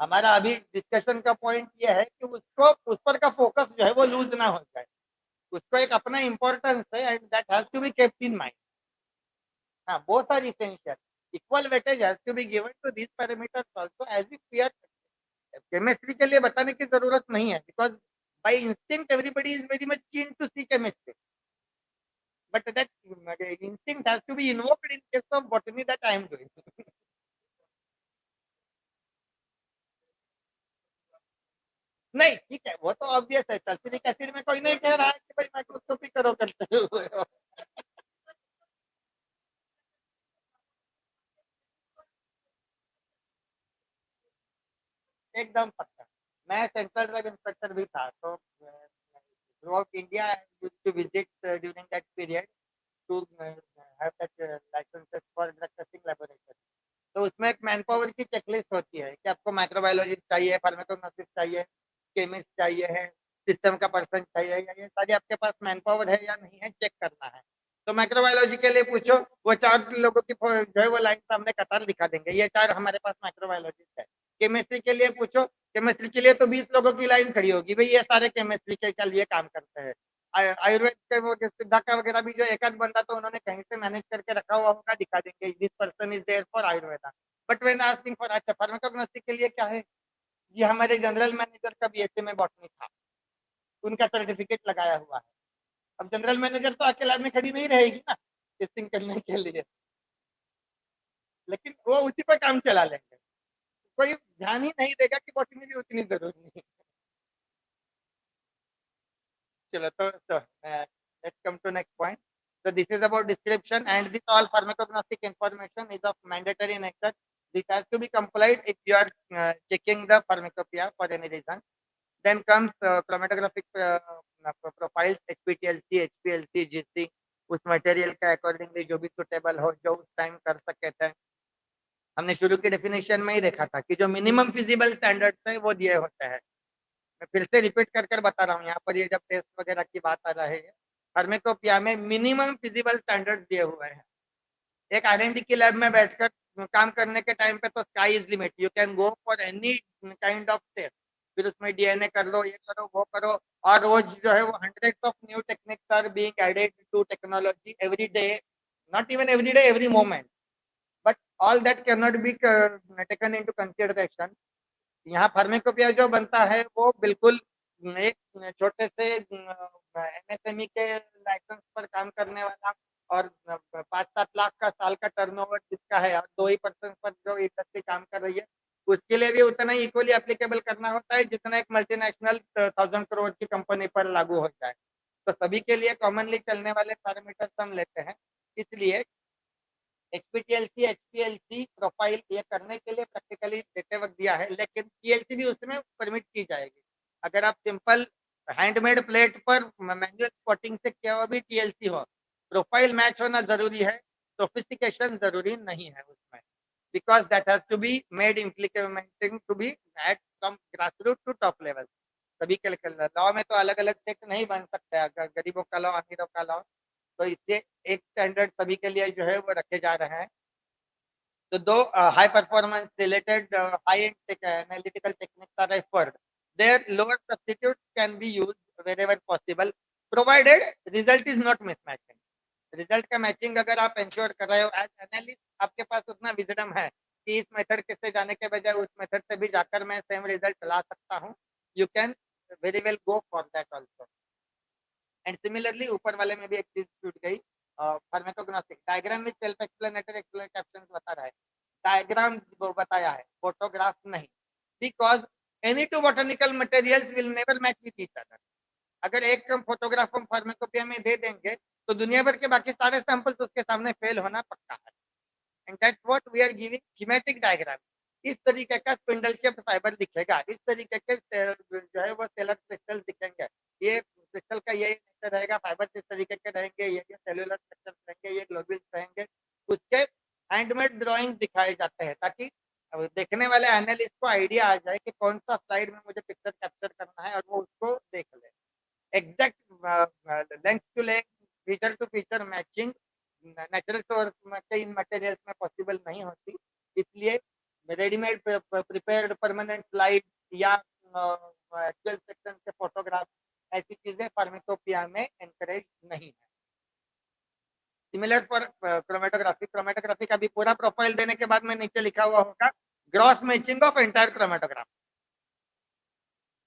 हमारा अभी डिस्कशन का पॉइंट ये है कि उसको उस पर का फोकस जो है वो लूज ना हो जाए। उसको एक अपना इंपॉर्टेंस है and that has to be kept in mind. हाँ, both are essential. Equal weightage has to be given to these parameters also as if we are chemistry के लिए बताने की जरूरत नहीं है because by instinct everybody is very much keen to see chemistry but that instinct has to be invoked in case of botany that I am doing. नहीं ठीक है वो तो ऑब्वियस है सल्फ्यूरिक एसिड में कोई नहीं कह रहा है कि भाई माइक्रोस्कोपी करो करते हुए एकदम पक्का। मैं सेंट्रल ड्रग इंस्पेक्टर भी था तो throughout India to visit during that period to have that licences for drug testing laboratory. तो उसमें एक मैन पावर की चेकलिस्ट होती है कि आपको माइक्रोबायोलॉजिस्ट चाहिए, फार्माकोग्नोसिस्ट चाहिए, केमिस्ट चाहिए है, सिस्टम का पर्सन चाहिए, या ये सारी आपके पास मैन पावर है या नहीं है चेक करना है। तो माइक्रोबायोलॉजी के लिए पूछो, वो 4 लोगों की जो है वो लाइन सामने कतार दिखा देंगे, ये 4 हमारे पास माइक्रोबायोलॉजिस्ट है। केमिस्ट्री के लिए पूछो, केमिस्ट्री के लिए तो 20 लोगों की लाइन खड़ी होगी, भाई ये सारे केमिस्ट्री के लिए काम करते हैं। आयुर्वेद के वो सिद्धा का वगैरह भी जो एक आध बंदा तो उन्होंने कहीं से मैनेज करके रखा हुआ होगा, दिखा देंगे this person is there for Ayurveda. But when asking for अच्छा फार्माकोग्नोस्टिक के लिए क्या है, ये हमारे जनरल मैनेजर का बीएससी में बॉटनी था, उनका सर्टिफिकेट लगाया हुआ है। अब जनरल मैनेजर तो आके लैब में खड़ी नहीं रहेगी ना टेस्टिंग करने के लिए, लेकिन वो उसी पर काम चला लेंगे। कोई ध्यान ही नहीं देगा कि बॉटनी भी उतनी जरूरी है। चलो तो let's come to next point. So this is about description and this all pharmacognostic information is of mandatory nature. This has to be complied if you are checking the pharmacopoeia for any reason. Then comes chromatographic profiles, HPTLC, HPLC, GC, उस material का accordingly जो भी suitable हो, जो उस time कर सके थे। हमने शुरू की डेफिनेशन में ही देखा था कि जो मिनिमम फिजिबल स्टैंडर्ड्स है वो दिए होते हैं। मैं फिर से रिपीट कर कर बता रहा हूँ यहाँ पर, ये जब टेस्ट वगैरह की बात आ रही है, फार्मेकोपिया में मिनिमम फिजिबल स्टैंडर्ड दिए हुए हैं। एक आर&डी की लैब में बैठकर काम करने के टाइम पे तो sky is limit, you can go for any kind of test. फिर उसमें डीएनए कर लो, ये करो वो करो, और रोज जो है वो hundreds of new techniques are being added to technology every day, not even every day, every moment, but all that can not be taken into consideration. यहाँ फार्मेकोपिया जो बनता है वो बिल्कुल एक छोटे से एमएसएमई के लाइसेंस पर काम करने वाला और 5-7 लाख का साल का टर्नओवर जिसका है और 2% पर जो इंडस्ट्री काम कर रही है, उसके लिए भी उतना ही इक्वली एप्लीकेबल करना होता है जितना एक मल्टीनेशनल 1000 करोड़ की कंपनी पर लागू हो जाए। तो सभी के लिए कॉमनली चलने वाले पैरामीटर्स हम लेते हैं। इसलिए एचपीटीएलसी, एचपीएलसी प्रोफाइल ये करने के लिए प्रैक्टिकली देते वक्त दिया है, लेकिन पीएलसी भी उसमें परमिट की जाएगी। अगर आप सिंपल हैंडमेड प्लेट पर मैनुअल स्पॉटिंग से किया हुआ भी टीएलसी हो, प्रोफाइल मैच होना जरूरी है, सोफिस्टिकेशन जरूरी नहीं है उसमें, because that has to be made implementing to be at from grassroot to top level. सभी के लॉ में तो अलग अलग सेक्ट नहीं बन सकता है, गरीबों का लॉ, अमीरों का लॉ, तो इससे एक स्टैंडर्ड सभी के लिए जो है वो रखे जा रहे हैं। तो दो high performance related high and analytical techniques are referred, there lower substitute can be used wherever possible provided result is not mismatching। Result का मैचिंग अगर आप इंश्योर कर रहे हो एज एनालिस्ट, आपके पास उतना विजडम है कि इस मेथड के से जाने के बजाय उस मेथड से भी जाकर मैं सेम रिजल्ट ला सकता हूँ, you can very well go for that also. And similarly ऊपर वाले में भी एक चीज छूट गई, फार्माकोग्नोस्टिक डायग्राम में सेल्फ एक्सप्लेनेटरी कैप्शन बता रहा है, डायग्राम बताया है, फोटोग्राफ नहीं, because any two botanical materials will never match with each other. अगर एक फोटोग्राफ हम फार्माकोपिया में दे देंगे तो दुनिया भर के बाकी सारे सैंपल्स उसके सामने फेल होना पक्का है। And that's what we are giving thematic diagram. इस तरीके का स्पिंडल शेप्ड फाइबर दिखेगा, इस तरीके के जो है वो सेलर क्रिस्टल दिखेंगे, ये क्रिस्टल का ये नेचर रहेगा, फाइबर इस तरीके के रहेंगे, ये सेलुलर स्ट्रक्चर रहेंगे, ये ग्लोब्यूल्स रहेंगे, उसके हैंडमेड ड्राइंग दिखाए जाते हैं ताकि देखने वाले एनालिस्ट को आइडिया आ जाए कि कौन सा स्लाइड में मुझे पिक्चर कैप्चर करना है और वो उसको देख ले। Exact length to length, feature to feature matching natural source के इन मटेरियल्स में पॉसिबल नहीं होती, इसलिए रेडीमेड प्रिपेयर्ड परमानेंट स्लाइड या एक्चुअल सेक्शन के फोटोग्राफ, ऐसी चीजें फार्मेकोपिया में एनकरेज नहीं है। सिमिलर फॉर क्रोमेटोग्राफी, क्रोमेटोग्राफी का भी पूरा प्रोफाइल देने के बाद में नीचे लिखा हुआ होगा gross matching of entire chromatograph.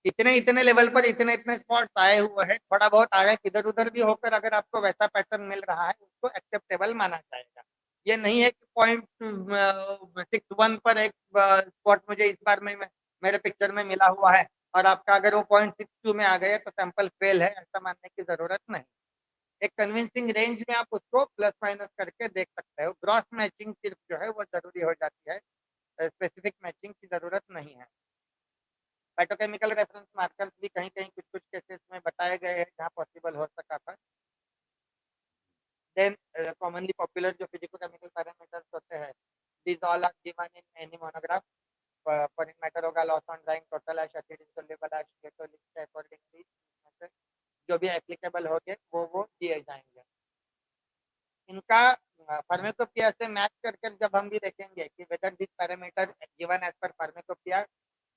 इतने इतने लेवल पर इतने इतने स्पॉट्स आए हुए हैं, थोड़ा बहुत आ रहा है इधर उधर भी होकर अगर आपको वैसा पैटर्न मिल रहा है उसको एक्सेप्टेबल माना जाएगा। ये नहीं है कि 0.61 पर एक स्पॉट मुझे इस बार में मेरे पिक्चर में मिला हुआ है और आपका अगर वो 0.62 में आ गया तो सैंपल फेल है, ऐसा मानने की जरूरत नहीं। एक कन्विंसिंग रेंज में आप उसको प्लस माइनस करके देख सकते हो। ग्रॉस मैचिंग सिर्फ जो है वो जरूरी हो जाती है, स्पेसिफिक मैचिंग की जरूरत नहीं है। फाइटोकेमिकल रेफरेंस मार्कर्स भी कहीं कहीं कुछ कुछ केसेस में बताए गए हैं जहाँ पॉसिबल हो सका था। देन कॉमनली पॉपुलर जो फिजिको-केमिकल पैरामीटर्स होते हैं, these all are given in any monograph. For in matter होगा loss on drying, total ash, acid insoluble ash, केटोलिक अकॉर्डिंगली जो भी एप्लीकेबल होंगे वो दिए जाएंगे। इनका फार्मेकोपिया से मैच करके जब हम भी देखेंगे कि whether this parameter given as per pharmacopoeia,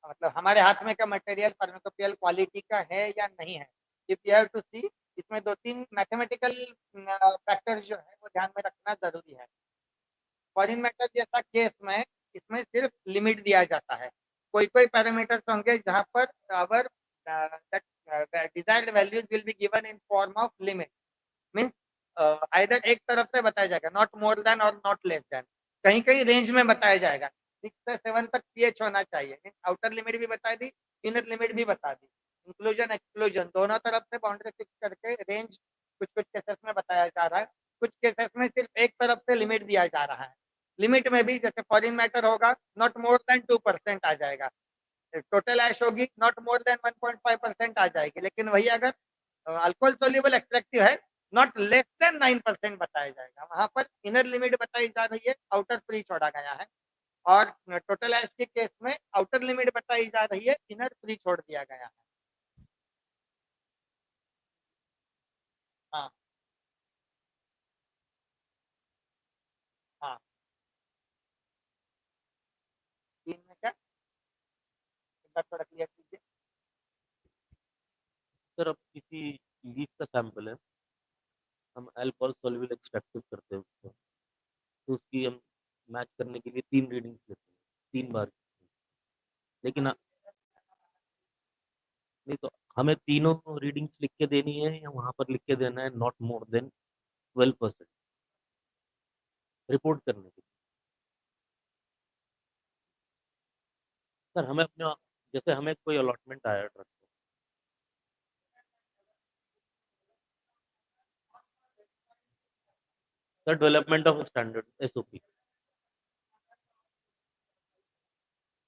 मतलब हमारे हाथ में का मटेरियल फार्मेकोपियल क्वालिटी का है या नहीं है, इफ यू हैव टू सी, इसमें 2-3 मैथमेटिकल फैक्टर्स जो है वो ध्यान में रखना जरूरी है। फॉरेन मैटर जैसा केस में इसमें सिर्फ लिमिट दिया जाता है। कोई कोई पैरामीटर्स होंगे जहां per hour desired values will be given in form of limit, means either एक तरफ से बताया जाएगा नॉट मोर देन और नॉट लेस देन, कहीं कहीं रेंज में बताया जाएगा 6 से 7 तक पीएच होना चाहिए, आउटर लिमिट भी बता दी, इनर लिमिट भी बता दी, इंक्लूजन एक्सक्लूजन दोनों तरफ से बाउंड्री फिक्स करके रेंज कुछ कुछ केसेस में बताया जा रहा है, कुछ केसेस में सिर्फ एक तरफ से लिमिट दिया जा रहा है। लिमिट में भी जैसे फॉरेन मैटर होगा नॉट मोर देन 2% आ जाएगा, टोटल ऐश होगी नॉट मोर देन 1.5% आ जाएगी, लेकिन वही अगर अल्कोहल सोल्यूबल एक्सट्रैक्टिव है नॉट लेस देन 9% बताया जाएगा। वहां पर इनर लिमिट बताई जा रही है, आउटर फ्री छोड़ा गया है, और टोटल ऐश के केस में आउटर लिमिट बताई जा रही है, इनर फ्री छोड़ दिया गया है। हाँ हाँ, तीन में क्या, एक बार थोड़ा क्लियर कीजिए। सर अब किसी लीफ का सैंपल है, हम अल्कोहल सोल्यूबल एक्सट्रैक्टिव करते हैं उसको, तो उसकी हम मैच करने के लिए 3 रीडिंग्स लेते हैं, 3 बार। लेकिन नहीं तो हमें तीनों रीडिंग्स लिख के देनी है या वहाँ पर लिख के देना है नॉट मोर देन 12% रिपोर्ट करने के लिए? सर हमें अपने, जैसे हमें कोई अलॉटमेंट आया ड्रग का, sir development of standard SOP,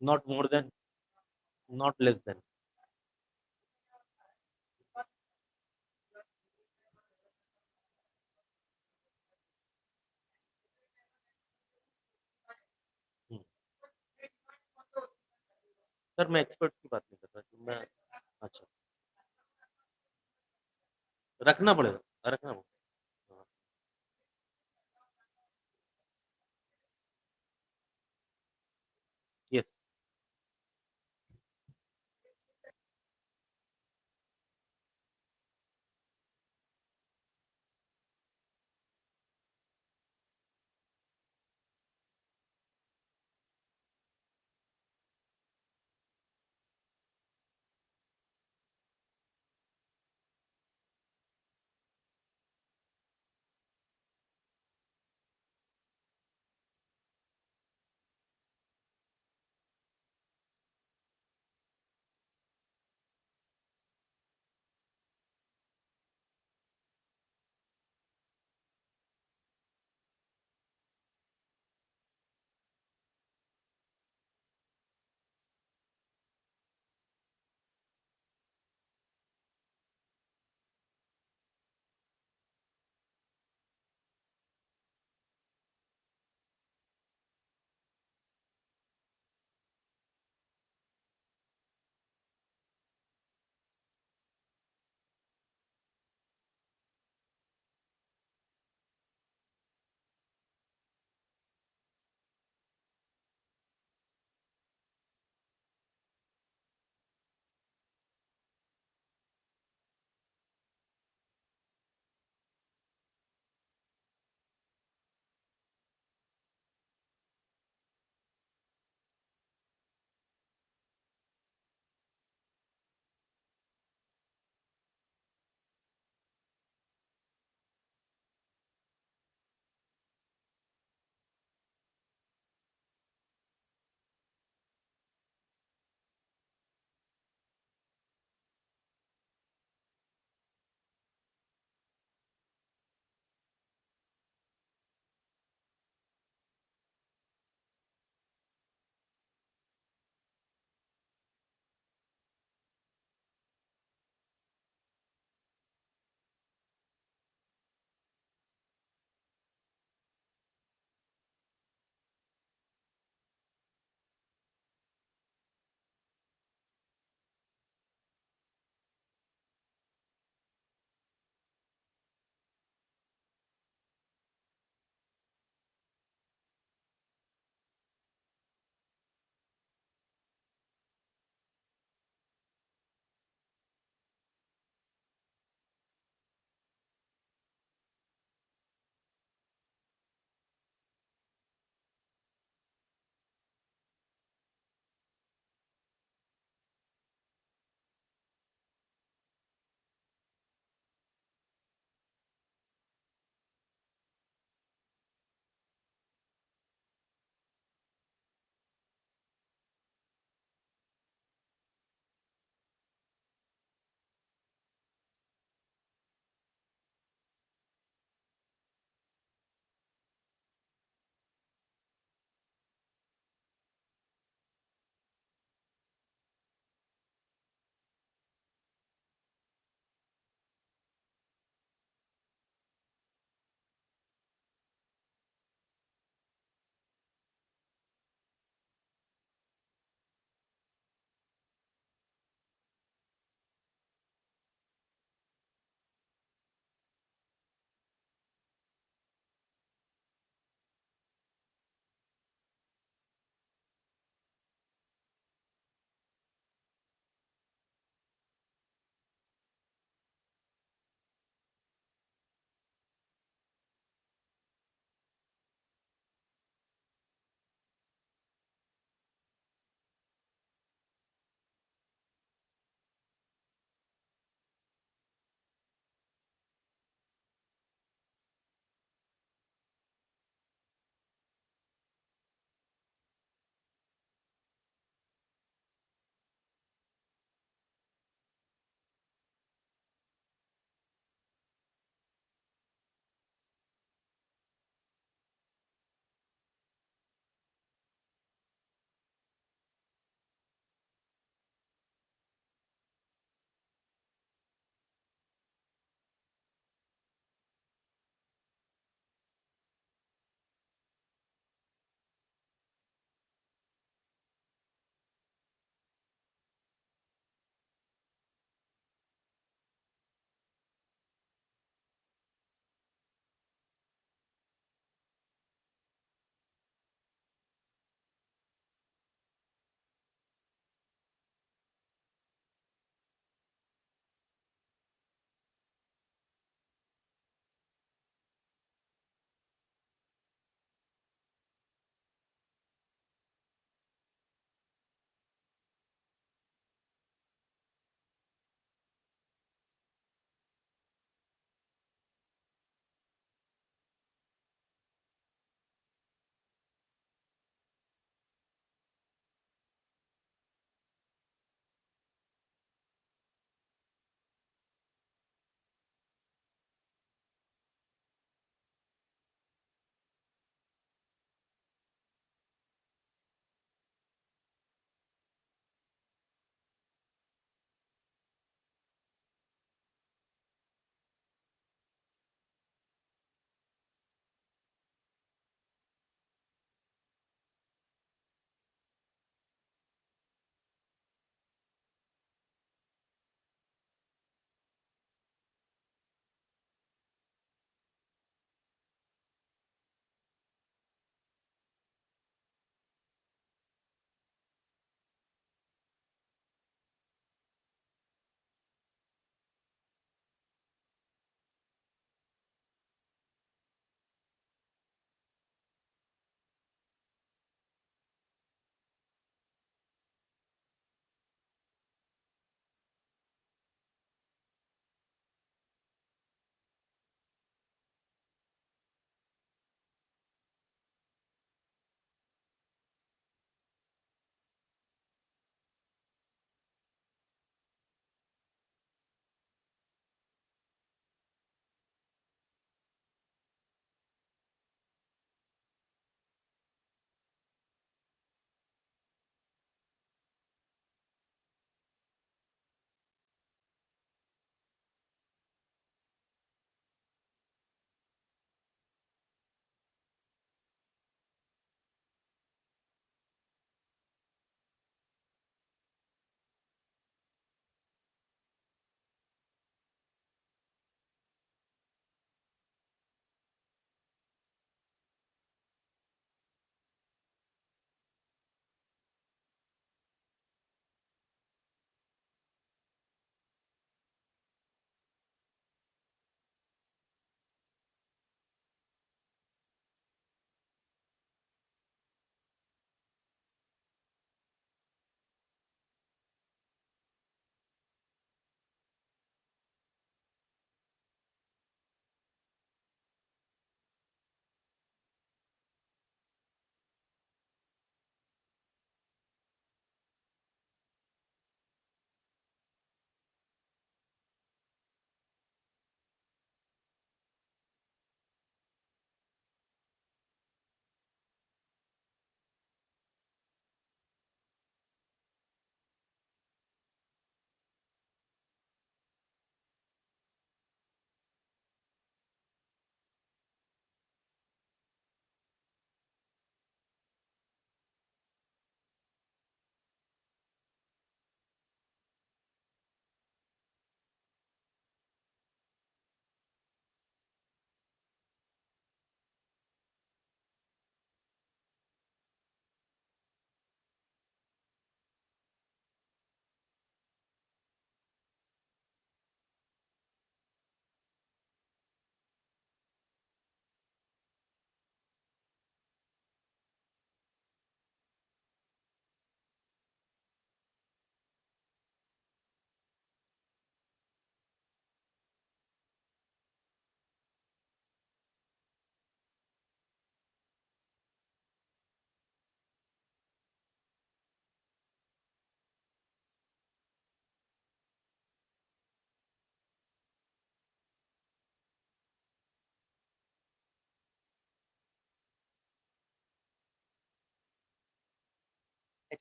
not more than, not less than. Sir मैं एक्सपर्ट की बात नहीं कर रहा, तो मैं, अच्छा, रखना पड़ेगा, रखना पड़ेगा। हाँ, यस।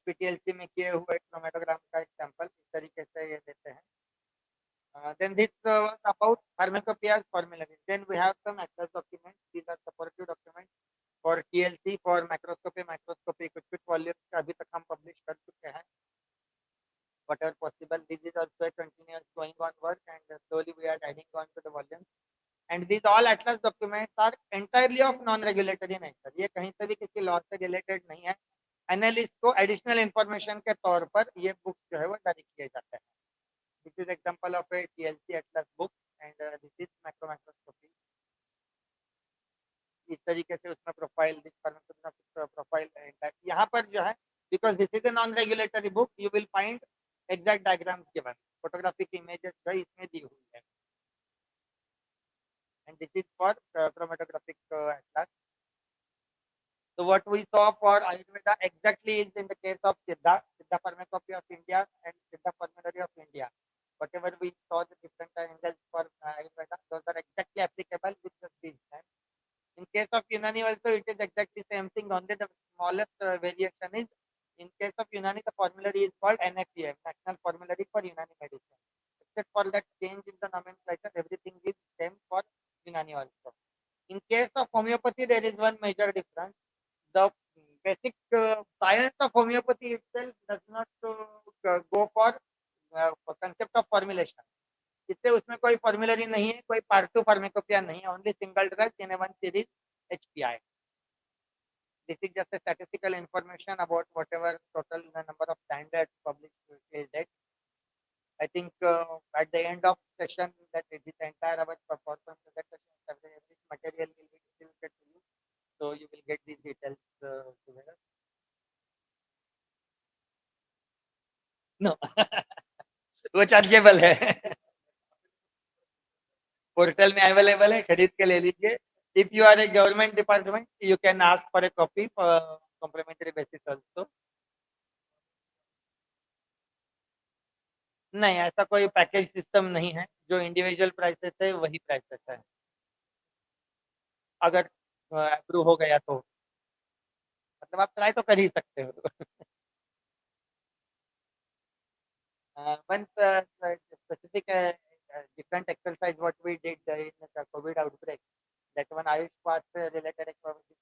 HPTLC में किए हुए क्रोमेटोग्राम का एग्जाम्पल इस तरीके से ये देते हैं. Then this was about pharmacopoeia's formularies. Then we have some access documents. These are supportive documents for TLC, for microscopy. कुछ volumes का अभी तक हम publish कर चुके हैं. Whatever possible. This is also a continuous going on work, and slowly we are adding on to the volumes. And these all atlas documents are entirely of non-regulatory nature. ये कहीं से भी किसी law से related नहीं है. Analyst को additional information के तौर पर ये books जो है वो जारी किए जाते हैं. This is example of a TLC atlas book, and this is macroscopy. इस तरीके से उसमें प्रोफाइल प्रोफाइल यहाँ पर जो है, because this is a non-regulatory book, you will find exact diagrams given. Photographic images जो इसमें दी हुई है. And this is for chromatographic atlas. So what we saw for Ayurveda exactly is in the case of Siddha Pharmacopoeia of India and Siddha Formulary of India. Whatever we saw the different angles for Ayurveda, those are exactly applicable with the these. In case of Unani also it is exactly same thing, only the smallest variation is in case of Unani the formulary is called NFPM, National Formulary for Unani Medicine. Except for that change in the nomenclature, everything is same for Unani also. In case of homeopathy there is one major difference. The basic science of homeopathy itself does not go for concept of formulation. इससे उसमें कोई formulary नहीं है, कोई part two फार्मेकोपिया नहीं है, only single drug in one series HPI. This is just a statistical information about whatever total number of standards published till date. I think at the end of session that this entire our performance presentation, every material will be distributed to you, so you will get these details together. No, वो chargeable है. Portal में available है, खरीद के ले लीजिए. If you are a government department, you can ask for a copy for complimentary basis also. नहीं, ऐसा कोई पैकेज सिस्टम नहीं है. जो इंडिविजुअल प्राइसेस है वही प्राइसेस है, अगर अप्रूव हो गया तो. मतलब आप ट्राई तो कर ही सकते हो. One specific different exercise what we did in the COVID outbreak, that one Ayush Path related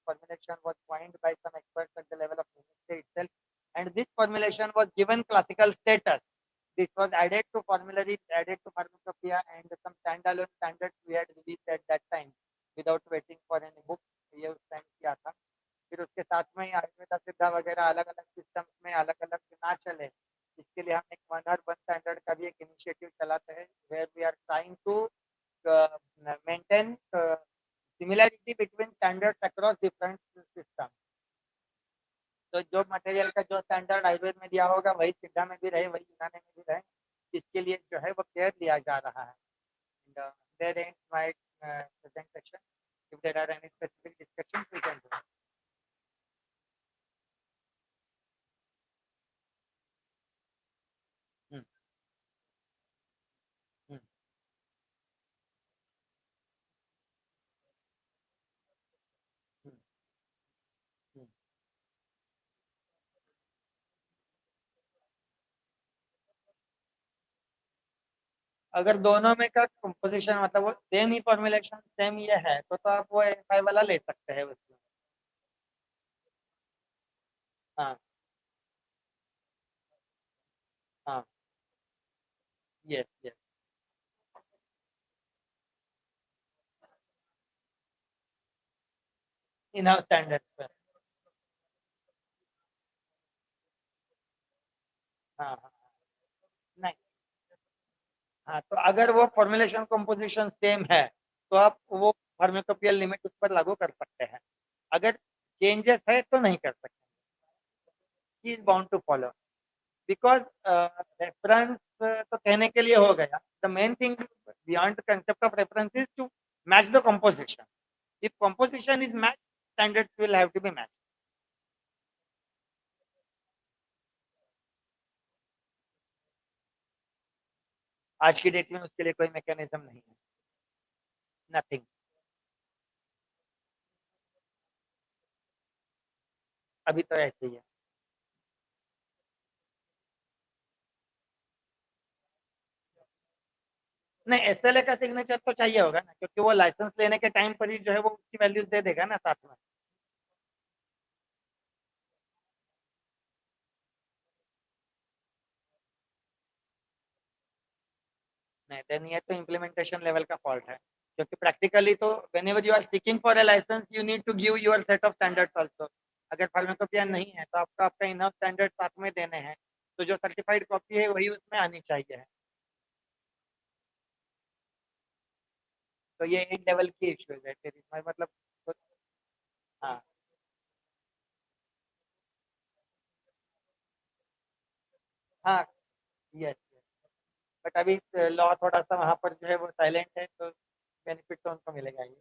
formulation was coined by some experts at the level of ministry itself, and this formulation was given classical status. This was added to formularies, added to pharmacopoeia, and some standalone standards we had released at that time without waiting for any book. ये उस time किया था. फिर उसके साथ में ही आयुर्वेदा सिद्धा वगैरह अलग अलग सिस्टम्स में अलग अलग ना चले, इसके लिए हम एक वन और वन स्टैंडर्ड का भी एक इनिशिएटिव चलाते हैं, where we are trying to maintain similarity between standards across different system. तो जो मटेरियल का जो स्टैंडर्ड आयुर्वेद में दिया होगा वही सिद्धा में भी रहे, वही यूनानी में भी रहे, इसके लिए जो है वो केयर लिया जा रहा है. There ends my presentation. If there are any specific discussions, we can do. Hmm. Hmm. Hmm. Hmm. अगर दोनों में का कंपोजिशन मतलब वो सेम ही फॉर्मुलेशन सेम ये है तो आप वो FI वाला ले सकते हैं उसमें. हाँ हाँ, yes yes. In house standard पे. हाँ हाँ हाँ. नहीं, हाँ तो अगर वो फॉर्मुलेशन कंपोजिशन सेम है तो आप वो फार्माकोपियल लिमिट उस पर लागू कर सकते हैं. अगर चेंजेस है तो नहीं कर सकते. He is bound to follow, because reference तो कहने के लिए हो गया. The main thing beyond the concept of reference is to match the composition. If composition is match, standards will have to be match. आज की डेट में उसके लिए कोई मैकेनिज्म नहीं है. नथिंग. अभी तो ऐसे ही है. नहीं, एसएलए का सिग्नेचर तो चाहिए होगा ना, क्योंकि वो लाइसेंस लेने के टाइम पर ही जो है वो उसकी वैल्यूज दे देगा ना साथ में। नहीं, देन ये तो इम्प्लीमेंटेशन लेवल का फॉल्ट है, क्योंकि प्रैक्टिकली तो whenever you are seeking for a license you need to give your set of standards also। अगर फार्माकोपिया नहीं है तो आपका आपका इन स्टैंडर्ड साथ में देने हैं, तो जो सर्टिफाइड कॉपी है वही उसमें आनी चाहिए। तो ये एक लेवल की इश्यूज है फिर इसमें, मतलब तो, हाँ। हाँ, यस। बट अभी लॉ थोड़ा सा वहाँ पर जो है वो साइलेंट है, तो बेनिफिट तो उनको मिलेगा ही।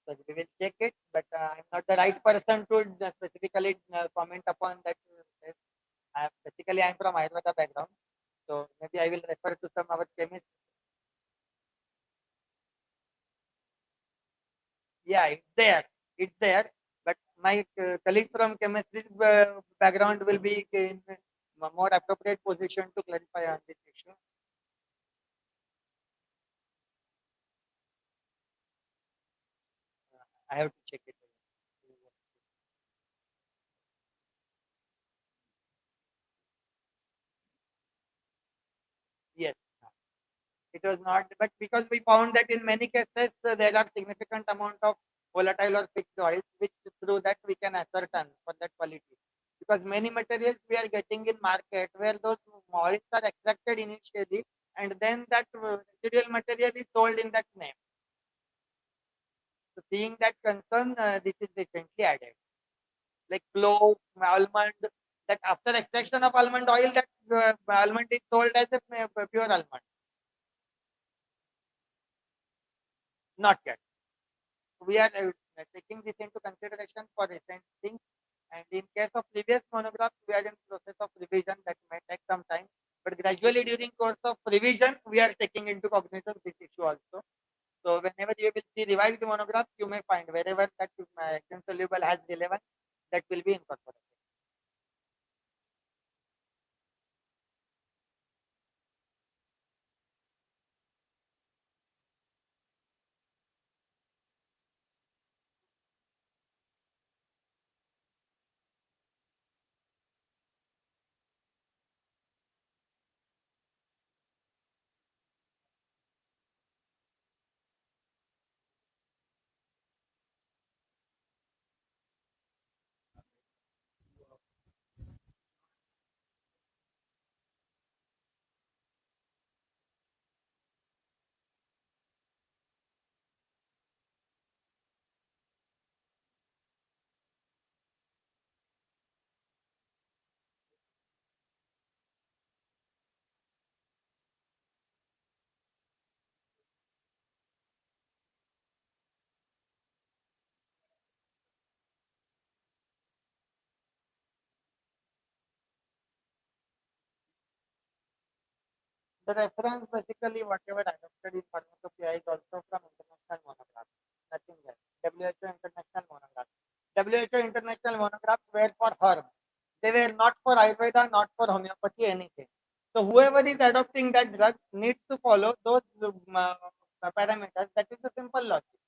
So we will check it, but I'm not the right person to specifically comment upon that. Basically, I'm from Ayurveda background, so maybe I will refer to some our chemists. Yeah, it's there. It's there. But my colleague from chemistry background will be in a more appropriate position to clarify on this issue. I have to check it. Yes. It was not, but because we found that in many cases there are significant amount of volatile or fixed oils, which through that we can ascertain for that quality. Because many materials we are getting in market where those oils are extracted initially, and then that residual material is sold in that name. So seeing that concern, this is recently added. Like clove, almond, that after extraction of almond oil, that almond is sold as a pure almond. Not yet. We are taking this into consideration for recent things. And in case of previous monographs, we are in process of revision that may take some time. But gradually during course of revision, we are taking into cognizance this issue also. So whenever you will see revised monographs, you may find wherever that soluble has relevance, that will be incorporated. The reference basically whatever adopted in pharmacopoeia is also from international monographs, nothing else. WHO international monographs. WHO international monographs were for herbs. They were not for Ayurveda, not for homeopathy, anything. So whoever is adopting that drug needs to follow those parameters. That is the simple logic.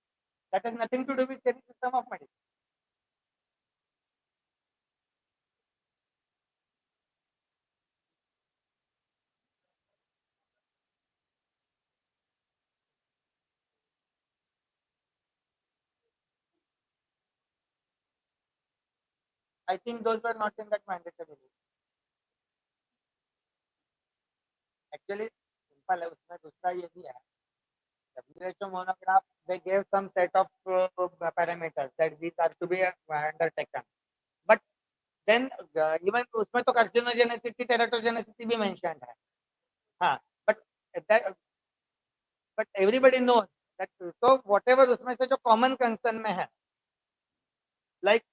That has nothing to do with any system of medicine. I think those were not in that mandatory list. Actually, simple है उसमें दूसरा ये भी है, WHO monograph, they gave some set of parameters that these are to be undertaken. But then even उसमें तो carcinogenicity, teratogenicity भी mentioned है. हाँ, but that, but everybody knows that, so whatever उसमें से जो common concern में है, like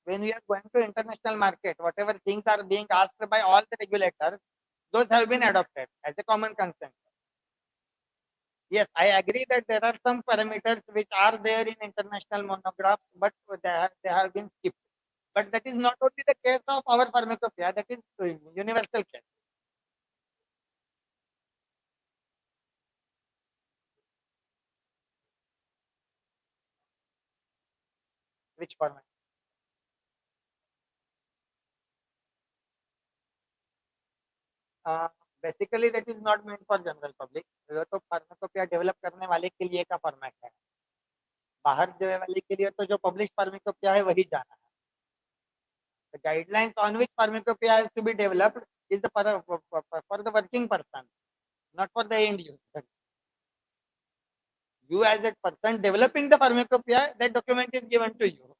when we are going to international market, whatever things are being asked by all the regulators, those have been adopted as a common concern. Yes, I agree that there are some parameters which are there in international monographs, but they have been skipped. But that is not only the case of our pharmacopoeia, that is universal case. Which format? Uh, Basically, that is not meant for general public. वो तो pharmacopoeia develop करने वाले के लिए का format है. बाहर देने वाले के लिए तो जो पब्लिश फार्माकोपिया है वही जाना है. The guidelines on which pharmacopoeia has to be developed is for the working person, not for the end user. You as a person developing the pharmacopoeia, that document is given to you.